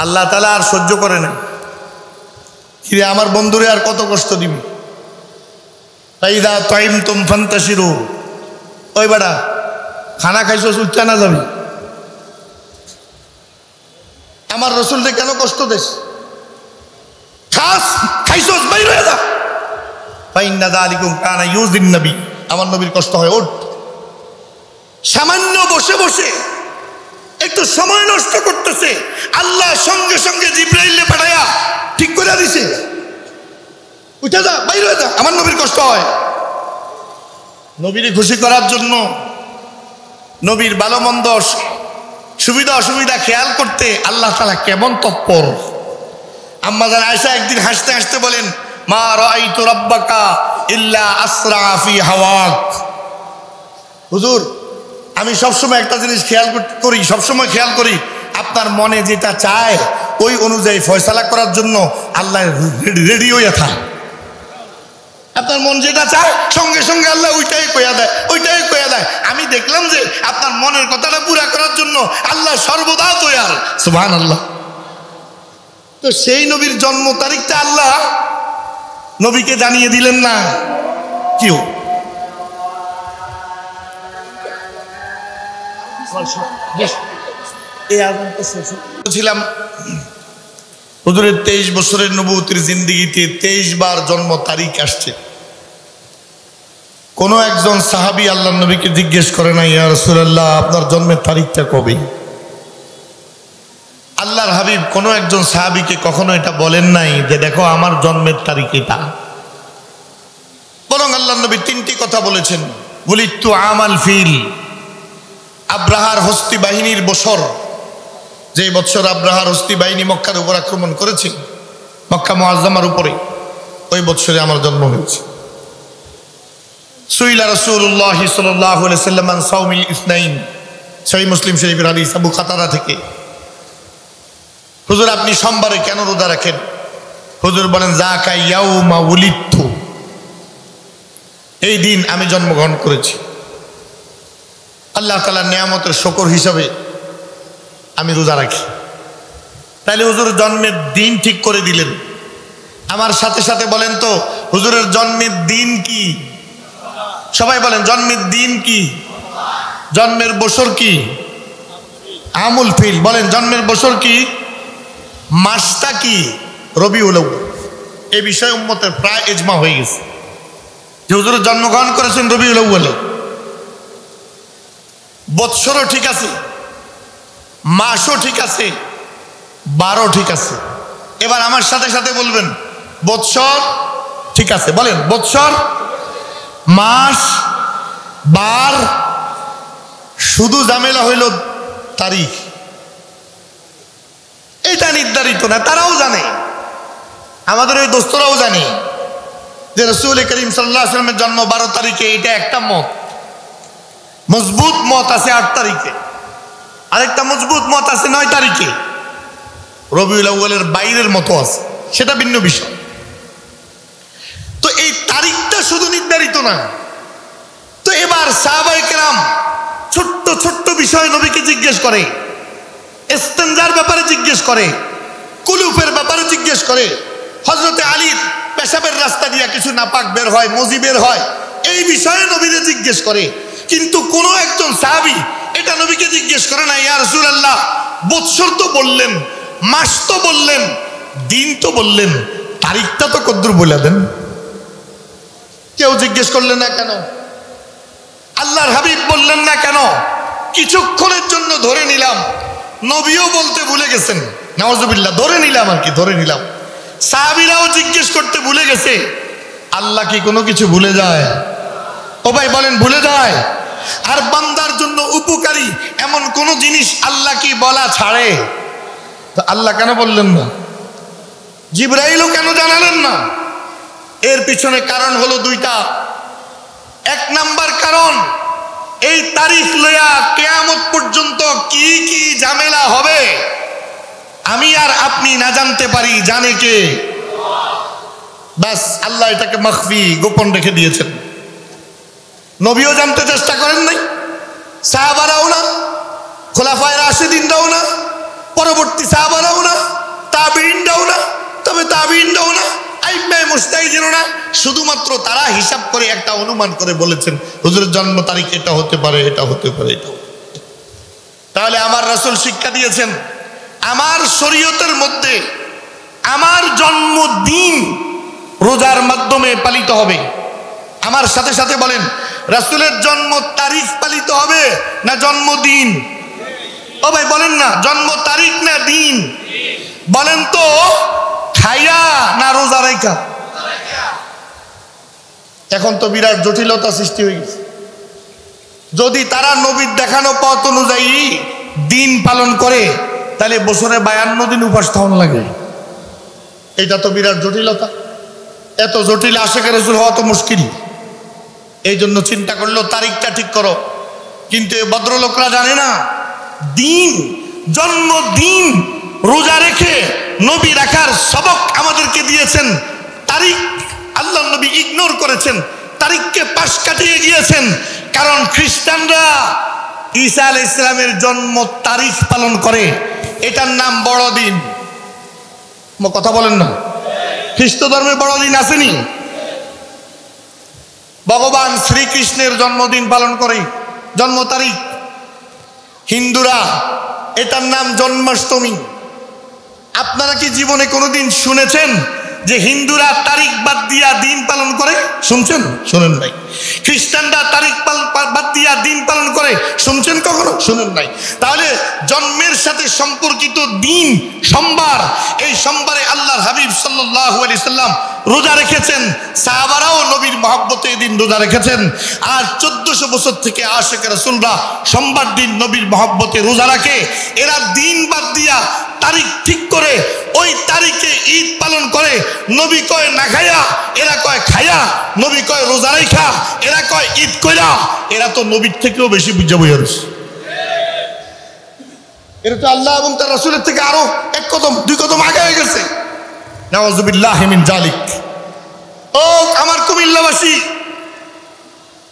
S2: আল্লাহ তাআলা আর সহ্য করে না, কিরে আমার বন্ধুরে আর কত কষ্ট দিবি। ফাইদা তাইমতুম ফান্তাশিরু, ওই বেটা খানা খাইছস উচ্চা না যাবি, আমার রসুলকে কেন কষ্ট দেস? খাস খাইছস বাইরে হয়ে যা। ফাইন্না যালিকুম কানা ইউযিন নবী, আমার নবীর কষ্ট হয়, ওঠ। সামান্য বসে বসে একটু সময় নষ্ট করতেছে, আল্লাহ সঙ্গে সঙ্গে জিব্রাইল পাঠায়া ঠিক করে দিছে, উঠে যা, বাইরে হয়ে যা, আমার নবীর কষ্ট হয়। নবীর খুশি করার জন্য, নবীর ভালো মন্দ সুবিধা অসুবিধা খেয়াল করতে আল্লাহ তাআলা কেমন তৎপর। আম্মা জান আয়েশা একদিন হাসতে হাসতে বলেন, মা রাআইতু রাব্বাকা ইল্লা আসরা ফি হাওয়াক। হুজুর, আমি সবসময় একটা জিনিস খেয়াল করি, সবসময় খেয়াল করি, আপনার মনে যেটা চায় ওই অনুযায়ী ফয়সালা করার জন্য আল্লাহ রেডি হইয়া থাকে। আপনার মন যেটা চায় সঙ্গে সঙ্গে আল্লাহ ওইটাই কইয়া দেয়, ওইটাই কইয়া দেয়। আমি দেখলাম যে আপনার মনের কথাটা পুরা করার জন্য আল্লাহ সর্বদা তৈয়ার। সুবহানাল্লাহ। তো সেই নবীর জন্ম তারিখটা আল্লাহ নবীকে জানিয়ে দিলেন না কেউ। বলছিলাম হুজুরের 23 বছরের নবুয়তের জিন্দেগিতে 23 বার জন্ম তারিখ আসছে। কোন একজন সাহাবী আল্লাহর নবীকে জিজ্ঞেস করে না, ইয়া রাসূলুল্লাহ আপনার জন্মের তারিখটা কবে? আল্লাহর হাবিব কোন একজন সাহাবীকে কখনো এটা বলেন নাই যে দেখো আমার জন্মের তারিখ এটা। বরং আল্লাহর নবী 3টি কথা বলেছেন। বুলিতু আমাল ফিল, আব্রাহার হস্তি বাহিনীর বছর, যে বছর আব্রাহার হস্তি বাহিনী মক্কার উপর আক্রমণ করেছে, মক্কা মুআজ্জামার উপরে, ওই বছরে আমার জন্ম হয়েছে। সুইলা রাসূলুল্লাহ সাল্লাল্লাহু আলাইহি ওয়াসাল্লাম আন সাওমিল ইসনাইন, সহিহ মুসলিম শরীফের হাদিস আবু কাতাদা থেকে। হুজুর আপনি সোমবারে কেন রোজা রাখেন? হুজুর বলেন যাকা ইয়াউমা উলিদতু, এই দিন আমি জন্মগ্রহণ করেছি। আল্লাহ তাআলার নিয়ামতের শুকর হিসাবে আমি রোজা রাখি। তাইলে হুজুর জন্মের দিন ঠিক করে দিলেন। আমার সাথে সাথে বলেন তো হুজুরের জন্মের দিন কি? সবাই বলেন জন্মের দিন কি? জন্মের বছর কি? আমুল ফিল। বলেন জন্মের বছর কি? মাসটা কি? রবিউল আউয়াল। এই বিষয়ে উম্মতের প্রায় ইজমা হয়ে গেছে যে হুজুর জন্মগ্রহণ করেছেন রবিউল আউয়ালে। বৎসরও ঠিক আছে, মাসও ঠিক আছে, বারও ঠিক আছে। এবার আমার সাথে সাথে বলবেন বৎসর ঠিক আছে। বলেন বৎসর, মাস, বার। শুধু ঝামেলা হইল তারিখ, এটা নির্ধারিত না। তারাও জানে, আমাদের ওই দোস্তরাও জানে যে রাসূল করিম সাল্লাল্লাহু আলাইহি ওয়াসাল্লামের জন্ম 12 তারিখে। এটা একটা মত, মজবুত মত আছে 8 তারিখে, আরেকটা মজবুত মত আছে 9 তারিখে। রবিউল আউয়ালের বাইরের মতো আছে, সেটা ভিন্ন বিষয়। তো এই তারিখটা শুধু নির্ধারিত না। তো এবার সাহাবায়ে কেরাম ছোট্ট ছোট্ট বিষয় নবীকে জিজ্ঞেস করে, ইস্তেনজার ব্যাপারে জিজ্ঞেস করে, কুলুফের ব্যাপারে জিজ্ঞেস করে। হযরতে আলীর পেশাবের রাস্তা দিয়ে কিছু নাপাক বের হয়, মজি বের হয়, এই বিষয়ে নবীকে জিজ্ঞেস করে। কিন্তু কোন একজন সাহাবী এটা নবীকে জিজ্ঞেস করে না, ইয়া রাসূলুল্লাহ বৎসর তো বললেন, মাস তো বললেন, দিন তো বললেন, তারিখটা তো কদ্দুর বলে দেন। কেউ জিজ্ঞেস করলেন না কেন? আল্লাহর হাবিব বললেন না কেন? কিছুক্ষণের জন্য ধরে নিলাম নবীও বলতে ভুলে গেছেন, নাউজুবিল্লাহ, ধরে নিলাম আর কি, ধরে নিলাম সাহাবীরাও জিজ্ঞেস করতে ভুলে গেছে। আল্লাহ কি কোনো কিছু ভুলে যায়? ও ভাই বলেন ভুলে যায়? আর বান্দার জন্য উপকারী এমন কোন জিনিস আল্লাহ কি বলা ছাড়ে? তো আল্লাহ কেন বললেন না? জিবরাইলও কেন জানালেন না? এর পিছনে কারণ হলো 2টা। 1 নাম্বার কারণ, এই তারিখ লইয়া কিয়ামত পর্যন্ত কি কি ঝামেলা হবে আমি আর আপনি না জানতে পারি, জানে কে? বাস আল্লাহ এটাকে মাখফি, গোপন রেখে দিয়েছেন। নবীও জানতে চেষ্টা করেন নাই, সাহাবারাও না, খোলাফায়ে রাশিদিনরাও না, পরবর্তী সাহাবারাও না, তাবিঈনরাও না। তবে তাবিঈনরাও না, আইম্মায়ে মুজতাহিদিনও না। শুধুমাত্র তারা হিসাব করে একটা অনুমান করে বলেছেন হুজুরের জন্ম তারিখ এটা হতে পারে, এটা হতে পারে, এটা। তাহলে আমার রাসূল শিক্ষা দিয়েছেন, আমার শরীয়তের মধ্যে আমার জন্মদিন রোজার মাধ্যমে পালিত হবে। আমার সাথে সাথে বলেন রাসূলের জন্ম তারিখ পালিত হবে না জন্মদিন? ও ও ভাই বলেন না, জন্ম তারিখ না দিন? বলেন তো, খাইয়া না রোজা রাইখা? এখন তো বিরাট জটিলতা সৃষ্টি হয়ে গেছে। যদি তারা নবীর দেখানো পথ অনুযায়ী দিন পালন করে, তাহলে বছরে 52 দিন উপাস থাকা লাগে। এটা তো বিরাট জটিলতা। এত জটিল আশিকে রাসূল হওয়া তো মুশকিল। এই জন্য চিন্তা করলো তারিখটা ঠিক করো। কিন্তু এই ভদ্রলোকরা জানে না, দিন, জন্মদিন রোজা রেখে নবী রাখার সবক আমাদেরকে দিয়েছেন। তারিখ আল্লাহ নবী ইগনোর করেছেন, তারিখকে পাশ কাটিয়ে গিয়েছেন। কারণ খ্রিস্টানরা ঈসা আলাইহিস সালামের জন্ম তারিখ পালন করে, এটার নাম বড়দিন। কথা বলেন না? খ্রিস্ট ধর্মে বড়দিন আসেনি? ভগবান শ্রীকৃষ্ণের জন্মদিন পালন করে, জন্ম তারিখ। হিন্দুরা এটার নাম জন্মাষ্টমী। আপনারা কি জীবনে কোনোদিন শুনেছেন যে হিন্দুরা তারিখ বাদ দিয়া দিন পালন করে? শুনছেন? শুনেন নাই। খ্রিস্টানরা তারিখ বাদ দিয়া দিন পালন করে, শুনছেন কখনো? শুনেন নাই। তাহলে জন্মের সাথে সম্পর্কিত দিন সোমবার। এই সোমবারে আল্লাহর হাবিব সাল্লাল্লাহু আলাইহি সাল্লাম রোজা রেখেছেন। সাহাবারাও নবীর মহব্বতে এই দিন রোজা রেখেছেন। আর 1400 বছর থেকে আশিকে রাসূলরা সোমবার দিন নবীর মহব্বতে রোজা রাখে। এরা দিন বাদ দিয়া তারিখ ঠিক করে ওই তারিখে ঈদ পালন করে। নবী কয় না খায়া, এরা কয় খায়া। নবী কয় রোজা রাইখা, এরা কয় ঈদ কইরা। এরা তো নবীর থেকেও বেশি বুঝা বইয়া রয়েছে। এরা তো আল্লাহ এবং তার রাসূলের থেকে আরো এক কদম দুই কদম আগে হয়ে গেছে। নাউযুবিল্লাহি মিন জালিক। ও আমার কুমিল্লাবাসী,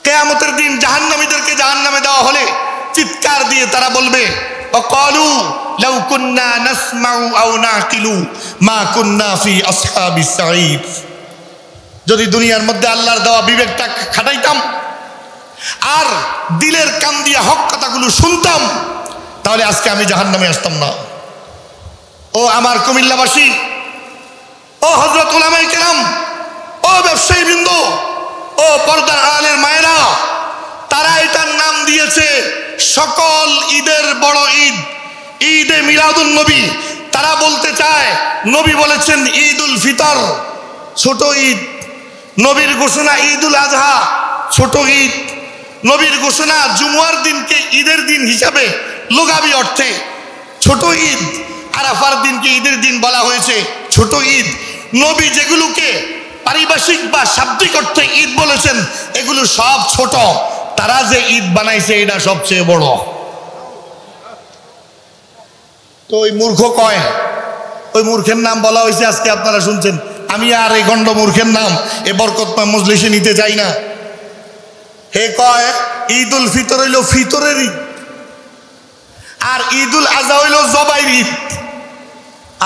S2: কিয়ামতের দিন জাহান্নামীদেরকে জাহান্নামে দেওয়া হলে চিৎকার দিয়ে তারা বলবে, ওয়াকালু লাউ কুন্না নাসমাউ আও নাকিলু মা কুন্না ফি আসহাবিস সাঈদ। যদি দুনিয়ার মধ্যে আল্লাহর দেওয়া বিবেকটা খাটাইতাম আর দিলের কান দিয়ে হক কথাগুলো শুনতাম, তাহলে আজকে আমি জাহান্নামে আসতাম না। ও আমার কুমিল্লাবাসী, ও হযরত উলামায়ে কেরাম, ও ব্যবসায়ী বৃন্দ, ও পর্দার আড়ালের মায়েরা, তারা এটার নাম দিয়েছে সকল ঈদের বড় ঈদ, ঈদে মিলাদুন নবী। তারা বলতে চায়, নবী বলেছেন ঈদুল ফিতর ছোট ঈদ, নবীর ঘোষণা ঈদুল আজহা ছোট ঈদ, নবীর ঘোষণা জুমুয়ার দিনকে ঈদের দিন হিসাবে লুগাবি অর্থে ছোট ঈদ, আরাফার দিনকে ঈদের দিন বলা হয়েছে ছোট ঈদ। নবী যেগুলোকে পারিভাষিক বা শাব্দিক অর্থে ঈদ বলেছেন, এগুলো সব ছোট। তারা যে ঈদ বানাইছে এটা সবচেয়ে বড়। তো ওই মূর্খ কয়, ওই মূর্খের নাম বলা হয়েছে আজকে আপনারা শুনছেন। আমি আর এই গণ্ড মূর্খের নাম এ বরকতময় মজলিসে নিতে চাই না। হে কয় ঈদুল ফিতর হইল ফিতরের ঈদ, আর ঈদুল আজহা হইল জবাইর ঈদ,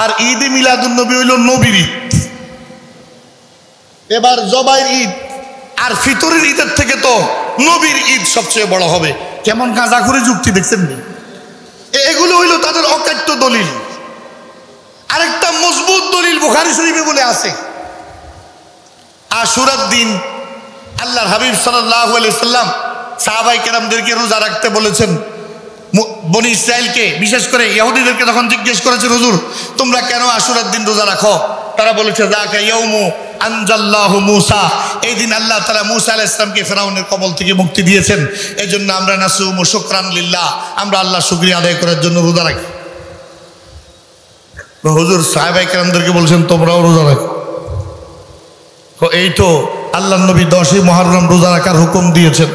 S2: আর ঈদে মিলাদুন নবী হইল নবীর ঈদ। এবার জবাইর ঈদ আর ফিতরের ঈদের থেকে তো নবীর ঈদ সবচেয়ে বড় হবে। কেমন গাঁজা করে যুক্তি দেখছেন? এগুলো হইল তাদের অকাট্য দলিল। আরেকটা মজবুত দলিল বুখারী শরীফে বলে আছে, আশুরার দিন আল্লাহর হাবিব সাল্লাল্লাহু আলাইহি সাল্লাম সাহাবায়ে কেরামদেরকে রোজা রাখতে বলেছেন। বনি ইসরাইলকে, বিশেষ করে ইহুদিদেরকে যখন জিজ্ঞেস করেছেন, হুজুর তোমরা কেন আশুরার দিন রোজা রাখো? তারা বলেছে যাকা ইয়াউমু আনজাল্লাহু মূসা, এই দিন আল্লাহ তাআলা মূসা আলাইহিস সালামকে ফিরআউনের কবল থেকে মুক্তি দিয়েছেন। এজন্য আমরা নাসুমু শুকরান লিল্লাহ, আমরা আল্লাহর শুকরিয়া আদায় করার জন্য রোজা রাখি। হুজুর সাহাবায়ে কেরামদেরকে বলছেন তোমরাও রোজা রাখো। এই তো আল্লাহর নবী 10ই মুহররম রোজা রাখার হুকুম দিয়েছেন।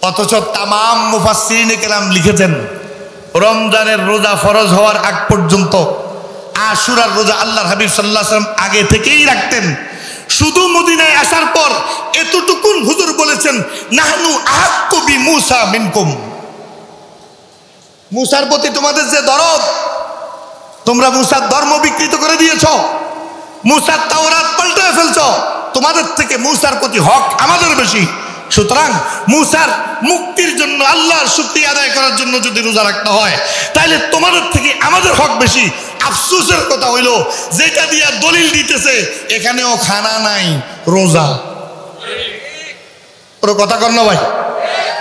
S2: অথচ তামাম মুফাসসিরিনে কেরাম লিখেছেন রমজানের রোজা ফরজ হওয়ার আগ পর্যন্ত আশুরার রোজা আল্লাহর হাবিব সাল্লাল্লাহু আলাইহি ওয়াসাল্লাম আগে থেকেই রাখতেন। শুধু মদিনায় আসার পর এতটুকুন হুজুর বলেছেন, নাহনু আহাক্কু বিমূসা মিনকুম, মূসার প্রতি তোমাদের যে দরদ, তোমরা মূসার ধর্ম বিকৃত করে দিয়েছ, মূসার তাওরাত পাল্টে ফেলছো, তোমাদের থেকে মূসার প্রতি হক আমাদের বেশি। সুতরাং মূসার মুক্তির জন্য, আল্লাহর শুকরিয়া আদায় করার জন্য যদি রোজা রাখতে হয়, তাহলে তোমাদের থেকে আমাদের হক বেশি। আফসোসের কথা হইল, যেটা দিয়া দলিল দিতেছে এখানেও খানা নাই, রোজা। ওর কথা কর না ভাই।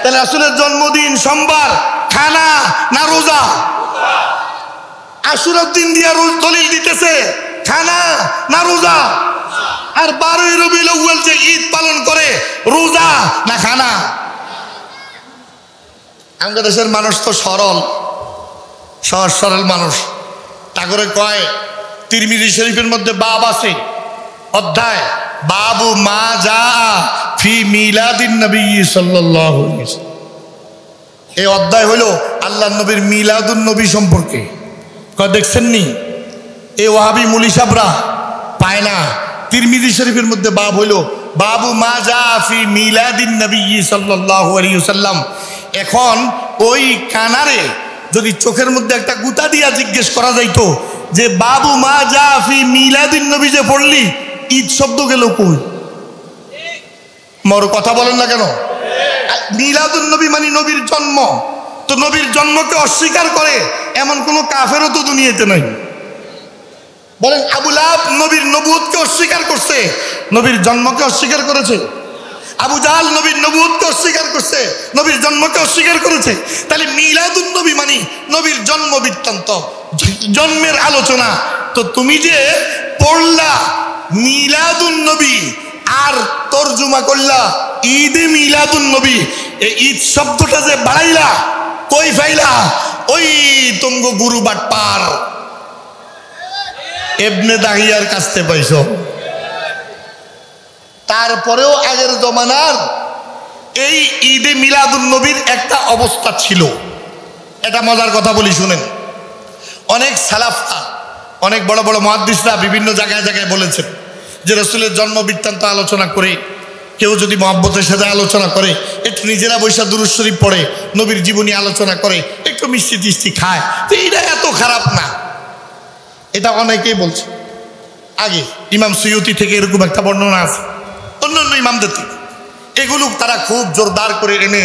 S2: তাহলে রাসূলের জন্মদিন সোমবার, খানা না রোজা? আশুরার দিন দিয়া দলিল দিতেছে খানা না রোজা? আর 12ই রবিউল আউয়াল যে ঈদ পালন করে রোজা না খানা? আমাদের দেশের মানুষ তো সরল, সহজ সরল মানুষ। তা করে কয় তিরমিজি শরীফের মধ্যে বাব আছে, অধ্যায় বাবু মা যা ফি মিলাদিন নবী সাল্লাল্লাহু আলাইহি ওয়াসাল্লাম। এই অধ্যায় হলো আল্লাহর নবীর মিলাদুন নবী সম্পর্কে। কয় দেখছেন নি এই ওয়াহাবি মুলি সাবরা পায় না। তিরমিজি শরীফের মধ্যে বাব হইল বাবু মা যা ফি মিলাদিন নবী সাল্লাল্লাহু আলাইহি ওয়াসাল্লাম। এখন ওই কানারে যদি চোখের মধ্যে একটা গুতা দিয়া জিজ্ঞেস করা যাইতো যে বাবু মা যা ফি মিলাদিন নবী যে পড়লি ঈদ শব্দ গেল কই? মোর কথা বলেন না কেন? মিলাদুন নবী মানে নবীর জন্ম। তো নবীর জন্মকে অস্বীকার করে এমন কোন কাফেরও তো দুনিয়াতে নাই। বলেন আবু লাহাব নবীর নবুয়তকে অস্বীকার করছে, নবীর জন্মকে অস্বীকার করেছে। আবু জাহাল নবীর নবুয়তকে অস্বীকার করছে, নবীর জন্মকে অস্বীকার করেছে। তাহলে মিলাদুন নবী মানে নবীর জন্ম বৃত্তান্ত, জন্মের আলোচনা। তো তুমি যে পড়লা মিলাদুন নবী আর তরজমা করলা ঈদে মিলাদুন নবী, এই ঈদ শব্দটা যে বাড়াইলা কই ফাইলা? ওই তুমগো গুরু বাটপার ইবনে দাহিয়ার কাছে পাইছো। তারপরেও আগের জমানার এই ঈদে মিলাদুন নবীর একটা অবস্থা ছিল। এটা মজার কথা বলি শুনেন। অনেক সালাফরা, অনেক বড় বড় মুহাদ্দিসরা বিভিন্ন জায়গায় জায়গায় বলেছেন যে রাসূলের জন্ম বৃত্তান্ত আলোচনা করে কেউ যদি মহব্বতের সাথে আলোচনা করে, একটু নিজেরা বৈশা দুরূদ শরীফ পড়ে, নবীর জীবনী আলোচনা করে, একটু মিষ্টি টিষ্টি খায়, তো এটা এত খারাপ না। এটা অনেকেই বলছে। আগে ইমাম সুয়ুতি থেকে এরকম একটা বর্ণনা আছে, অন্যান্য ইমামদের থেকে। এগুলো তারা খুব জোরদার করে এনে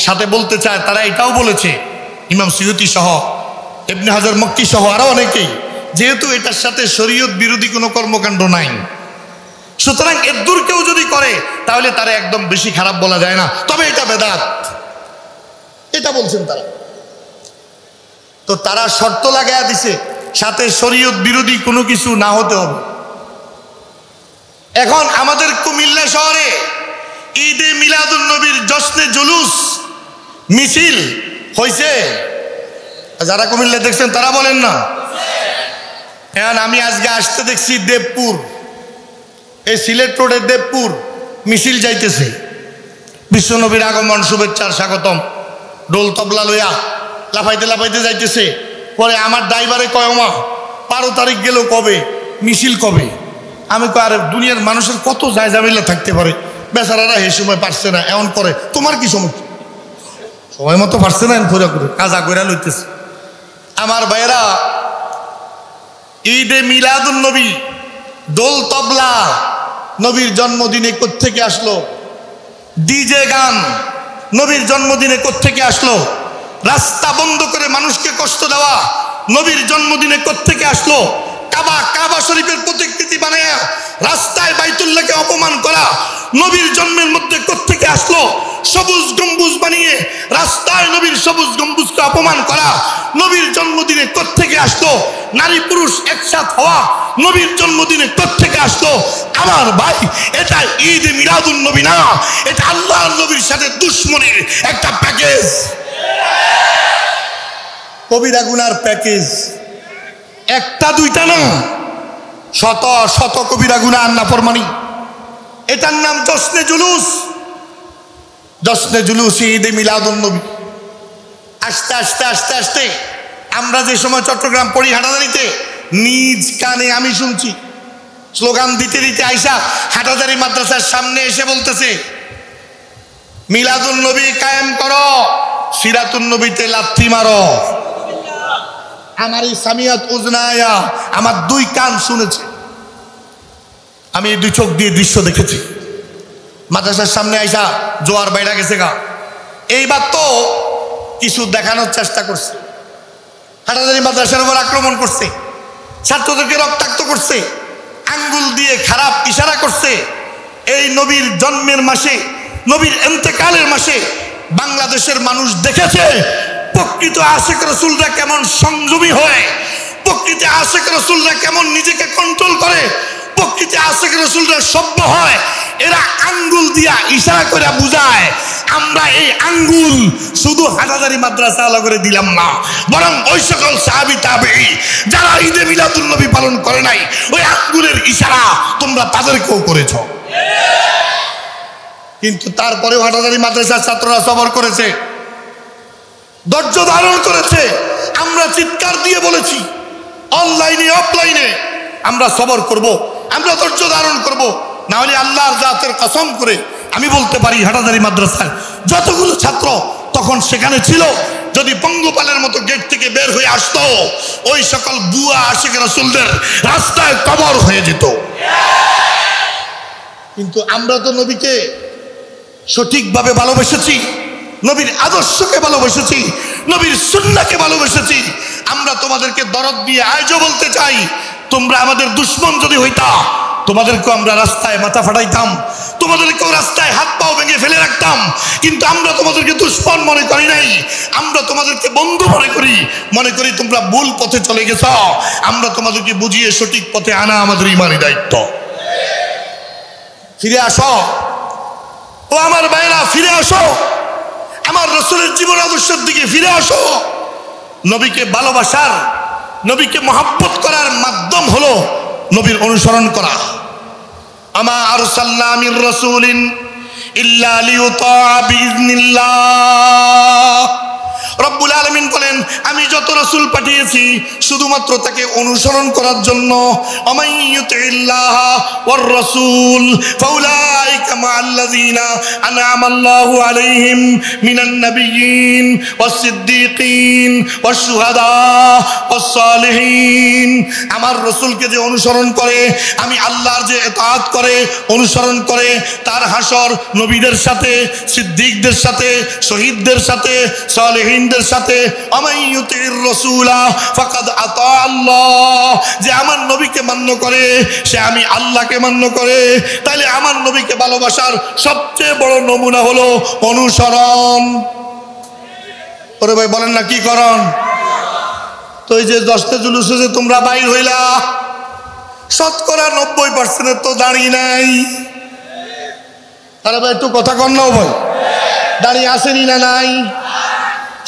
S2: সাথে বলতে চায়। তারা এটাও বলেছে, ইমাম সুয়ুতি সহ, ইবনে হাজার মক্কি সহ আরো অনেকেই, যেহেতু এটার সাথে শরীয়ত বিরোধী কোনো কর্মকাণ্ড নাই, সুতরাং এর দূর কেউ যদি করে তাহলে তারা একদম বেশি খারাপ বলা যায় না, তবে এটা বেদাত, এটা বলছেন তারা। তো তারা শর্ত লাগাইয়া দিছে সাথে শরীয়ত বিরোধী কোনো কিছু না হতে হবে। এখন আমাদের কুমিল্লা শহরে ঈদে মিলাদুন নবীর জশ্নে জুলুস মিছিল হয়েছে। যারা কুমিল্লা দেখছেন তারা বলেন না। এখন আমি আজকে আসতে দেখছি দেবপুর, এই সিলেট রোডের দেবপুর মিছিল যাইতেছে, বিশ্বনবীর আগমন শুভেচ্ছার স্বাগতম, ডোল তবলা লইয়া লাফাইতে লাফাইতে যাইতেছে। পরে আমার ড্রাইভারে কয় মা 12 তারিখ গেল কবে, মিছিল কবে? আমি কয় আরে দুনিয়ার মানুষের কত যায় ঝামেলা থাকতে পারে, বেচারারা এই সময় পারছে না, এমন করে তোমার কি সমস্যা? সময় মতো পারছে না, ঘোরা করে কাজা কইরা লইতেছে। আমার ভাইয়েরা, ঈদে মিলাদুন নবী, দোল তবলা, নবীর জন্মদিনে কোত্থেকে আসলো? ডিজে গান নবীর জন্মদিনে কোত্থেকে আসলো? রাস্তা বন্ধ করে মানুষকে কষ্ট দেওয়া নবীর জন্মদিনে কোত্থেকে আসলো? কাবা শরীফের প্রতিকৃতি বানায়া রাস্তায় বাইতুল্লাহকে অপমান করা নবীর জন্মের মধ্যে কোত্থেকে আসলো? সবুজ গম্বুজ বানিয়ে রাস্তায় নবীর সবুজ গম্বুজকে অপমান করা নবীর জন্মদিনে কোত্থেকে আসলো? নারী পুরুষ একসাথ হওয়া নবীর জন্মদিনে কোত্থেকে আসলো? আমার ভাই, এটা ঈদ মিলাদুন নবী না, এটা আল্লাহর নবীর সাথে দুশ্মনীর একটা প্যাকেজ, কবিরা গুনার প্যাকেজ। একটা দুইটা না, শত শত কবিরা গুনাহ আর নাফরমানি। এটার নাম জশ্নে জুলুস, জশ্নে জুলুস ঈদে মিলাদুন নবী। আস্তে আস্তে আস্তে আস্তে আমরা যে সময় চট্টগ্রাম পড়ি হাটাজারিতে, নিজ কানে আমি শুনছি স্লোগান দিতে দিতে আইসা হাটাজারি মাদ্রাসার সামনে এসে বলতেছে মিলাদুন নবী কায়েম করো, সিরাতুন নবীতে লাথি মারো। আমার এই সামিয়াত উজনায়া, আমার 2 কান শুনেছে, আমি এই 2 চোখ দিয়ে দৃশ্য দেখেছি। মাদ্রাসার সামনে আইসা জোয়ার বাইরা গেছে গা। এইবার তো কিছু দেখানোর চেষ্টা করছে, হাটাজারি মাদ্রাসার উপর আক্রমণ করছে, ছাত্রদেরকে রক্তাক্ত করছে, আঙ্গুল দিয়ে খারাপ ইশারা করছে। এই নবীর জন্মের মাসে, নবীর ইন্তেকালের মাসে বাংলাদেশের মানুষ দেখেছে প্রকৃত আশিক রাসূলরা কেমন সংযমী হয়, প্রকৃত আশিক রাসূলরা কেমন নিজেকে কন্ট্রোল করে, প্রকৃত আশিক রাসূলরা সভ্য হয়। এরা আঙ্গুল দিয়া ইশারা করে বুঝায়। আমরা এই আঙ্গুল শুধু হাটাজারি মাদ্রাসা আলা করে দিলাম না, বরং ওই সকল সাহাবী তাবেঈ যারা ঈদে মিলাদুন নবী পালন করে নাই, ওই আঙ্গুলের ইশারা তোমরা তাদেরকেও করেছো। কিন্তু তারপরেও হাটাজারি মাদ্রাসার ছাত্ররা সবর করেছে, ধৈর্য ধারণ করেছে। আমরা চিৎকার দিয়ে বলেছি, অনলাইনে অফলাইনে আমরা সবর করব, আমরা ধৈর্য ধারণ করব। না হলে আল্লাহর জাতের কসম করে আমি বলতে পারি, হাটাজারি মাদ্রাসার যতগুলো ছাত্র তখন সেখানে ছিল, যদি পঙ্গপালের মতো গেট থেকে বের হয়ে আসতো, ওই সকল বুয়া আশিক রাসূলদের রাস্তায় কবর হয়ে যেত। কিন্তু আমরা তো নবীকে সঠিকভাবে ভালোবেসেছি, নবীর আদর্শকে ভালোবেসেছি, নবীর সুন্নাহকে ভালোবেসেছি। আমরা তোমাদেরকে দরদ দিয়ে আজও বলতে চাই, তোমরা আমাদের দুশমন যদি হইতা, তোমাদেরকেও আমরা রাস্তায় মাথা ফাটাইতাম, তোমাদেরকেও রাস্তায় হাত পাও ভেঙে ফেলে রাখতাম। কিন্তু আমরা তোমাদেরকে দুশমন মনে করি নাই, আমরা তোমাদেরকে বন্ধু মনে করি তোমরা ভুল পথে চলে গেছ। আমরা তোমাদেরকে বুঝিয়ে সঠিক পথে আনা আমাদের ইমানি দায়িত্ব। ফিরে আসো ও আমার ভাইরা, ফিরে আসো, আমার রাসূলের জীবন আদর্শের দিকে ফিরে আসো। নবীকে ভালোবাসার, নবীকে মহব্বত করার মাধ্যম হলো নবীর অনুসরণ করা। আমা আরসালনা মির রাসূলিন ইল্লা লিইউতাআ বিইজনিল্লাহ। রব্বুল আলামিন বলেন, আমি যত রাসূল পাঠিয়েছি শুধুমাত্র তাকে অনুসরণ করার জন্য। আমাইয়ুতিল্লাহ ওয়ার রাসূল ফাউলাইকা মাআল্লাযিনা আনআমাল্লাহু আলাইহিম মিনান নাবিয়্যিন ওয়াস সিদ্দীকিন ওয়াশ শুহাদা ওয়াস সালিহিন। আমার রাসূলকে যে অনুসরণ করে, আমি আল্লাহর যে ইতাআত করে, অনুসরণ করে, তার হাসর নবীদের সাথে, সিদ্দিকদের সাথে, শহীদদের সাথে, সালেহিন সাথে। আমাইয়ুতির রাসূলা ফাকাদ আতা আল্লাহ। যে আমার নবীকে মান্য করে সে আমি আল্লাহকে মান্য করে। তাহলে আমার নবীকে ভালোবাসার সবচেয়ে বড় নমুনা হলো অনুসরণ। ওরে ভাই বলেন না কি করণ? তো এই যে 10টা জুলুসে যে তোমরা বাইর হইলা, শতকরা 90% তো দাঁড়িয়ে নাই। আরে ভাই একটু কথা কন না ভাই, দাঁড়িয়ে আসেনি না নাই?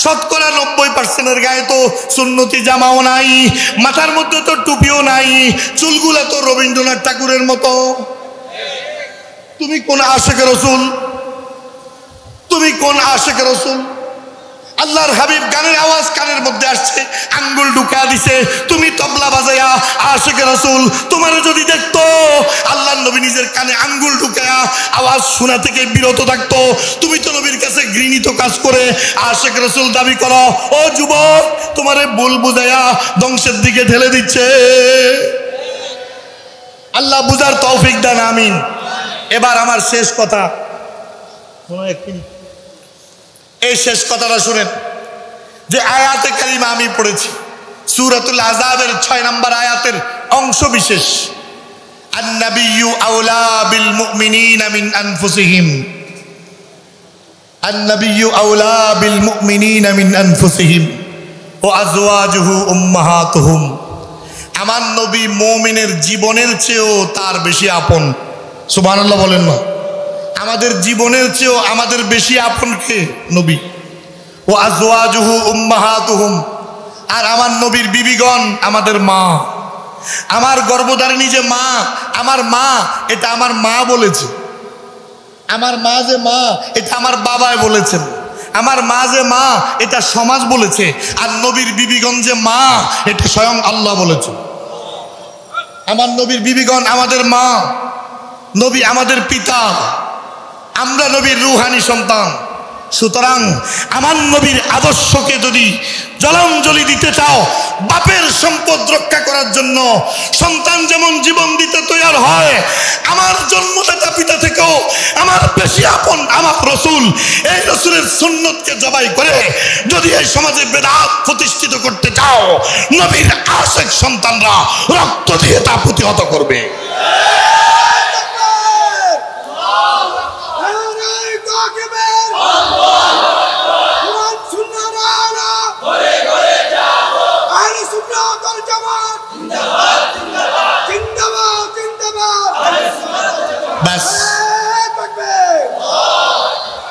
S2: শতকরা 90% গায়ে তো সুন্নতি জামাও নাই, মাথার মধ্যে তো টুপিও নাই, চুলগুলা তো রবীন্দ্রনাথ ঠাকুরের মতো। তুমি কোন আশিক রাসূল? তুমি কোন আশিক রাসূল? আল্লাহর হাবিব গানের আওয়াজ কানের মধ্যে আসছে, আঙ্গুল ঢুকা দিছে, তুমি তবলা বাজায়া আশিক রাসূল। তোমার যদি দেখতো আল্লাহর নবী নিজের কানে আঙ্গুল ঢুকায়া আওয়াজ শোনা থেকে বিরত থাকতো। তুমি তো নবীর কাছে ঘৃণিত কাজ করে আশিক রাসূল দাবি করো। ও যুবক, তোমারে ভুল বুঝায়া ধ্বংসের দিকে ঠেলে দিচ্ছে। আল্লাহ বুঝার তৌফিক দেন, আমিন। এবার আমার শেষ কথা, এই শেষ কথাটা শুনেন। যে আয়াতে কারিমা আমি পড়েছি সূরাতুল আযাবের 6 নম্বর আয়াতের অংশ বিশেষ, আন-নাবিয়্যু আওলা বিল মুমিনিনা মিন আনফুসিহিম, আন-নাবিয়্যু আওলা বিল মুমিনিনা মিন আনফুসিহিম ওয়া আজওয়াজুহু উম্মাহাতুহুম। আমার নবী মুমিনের জীবনের চেয়েও তার বেশি আপন। সুবহানাল্লাহ বলেন না? আমাদের জীবনের চেয়েও আমাদের বেশি আপন কে? নবী। ও আজওয়াজুহু উম্মাহাতুহুম। আর আমার নবীর বিবিগণ আমাদের মা। আমার গর্ভধারিণী যে মা, আমার মা, এটা আমার মা বলেছে। আমার মা যে মা, এটা আমার বাবাই বলেছেন। আমার মা যে মা, এটা সমাজ বলেছে। আর নবীর বিবিগণ যে মা, এটা স্বয়ং আল্লাহ বলেছে। আমার নবীর বিবিগণ আমাদের মা, নবী আমাদের পিতা, আমরা নবীর রূহানি সন্তান। সুতরাং আমার নবীর আদর্শকে যদি জলাঞ্জলি দিতে চাও, বাপের সম্পদ রক্ষা করার জন্য সন্তান যেমন জীবন দিতে তৈরি হয়, আমার জন্মদাতা পিতা থেকেও আমার বেশি আপন আমার রাসূল। এই রাসূলের সুন্নতকে জবাই করে যদি এই সমাজে বেদাত প্রতিষ্ঠিত করতে চাও, নবীর আশিক সন্তানরা রক্ত দিয়ে তা প্রতিহত করবে।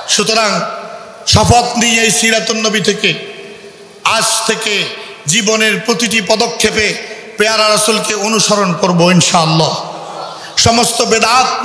S2: সুতরাং শপথ নিয়ে এই সিরাতুন নবী থেকে আজ থেকে জীবনের প্রতিটি পদক্ষেপে পেয়ারা রাসূলকে অনুসরণ করব ইনশাআল্লাহ। সমস্ত বেদাত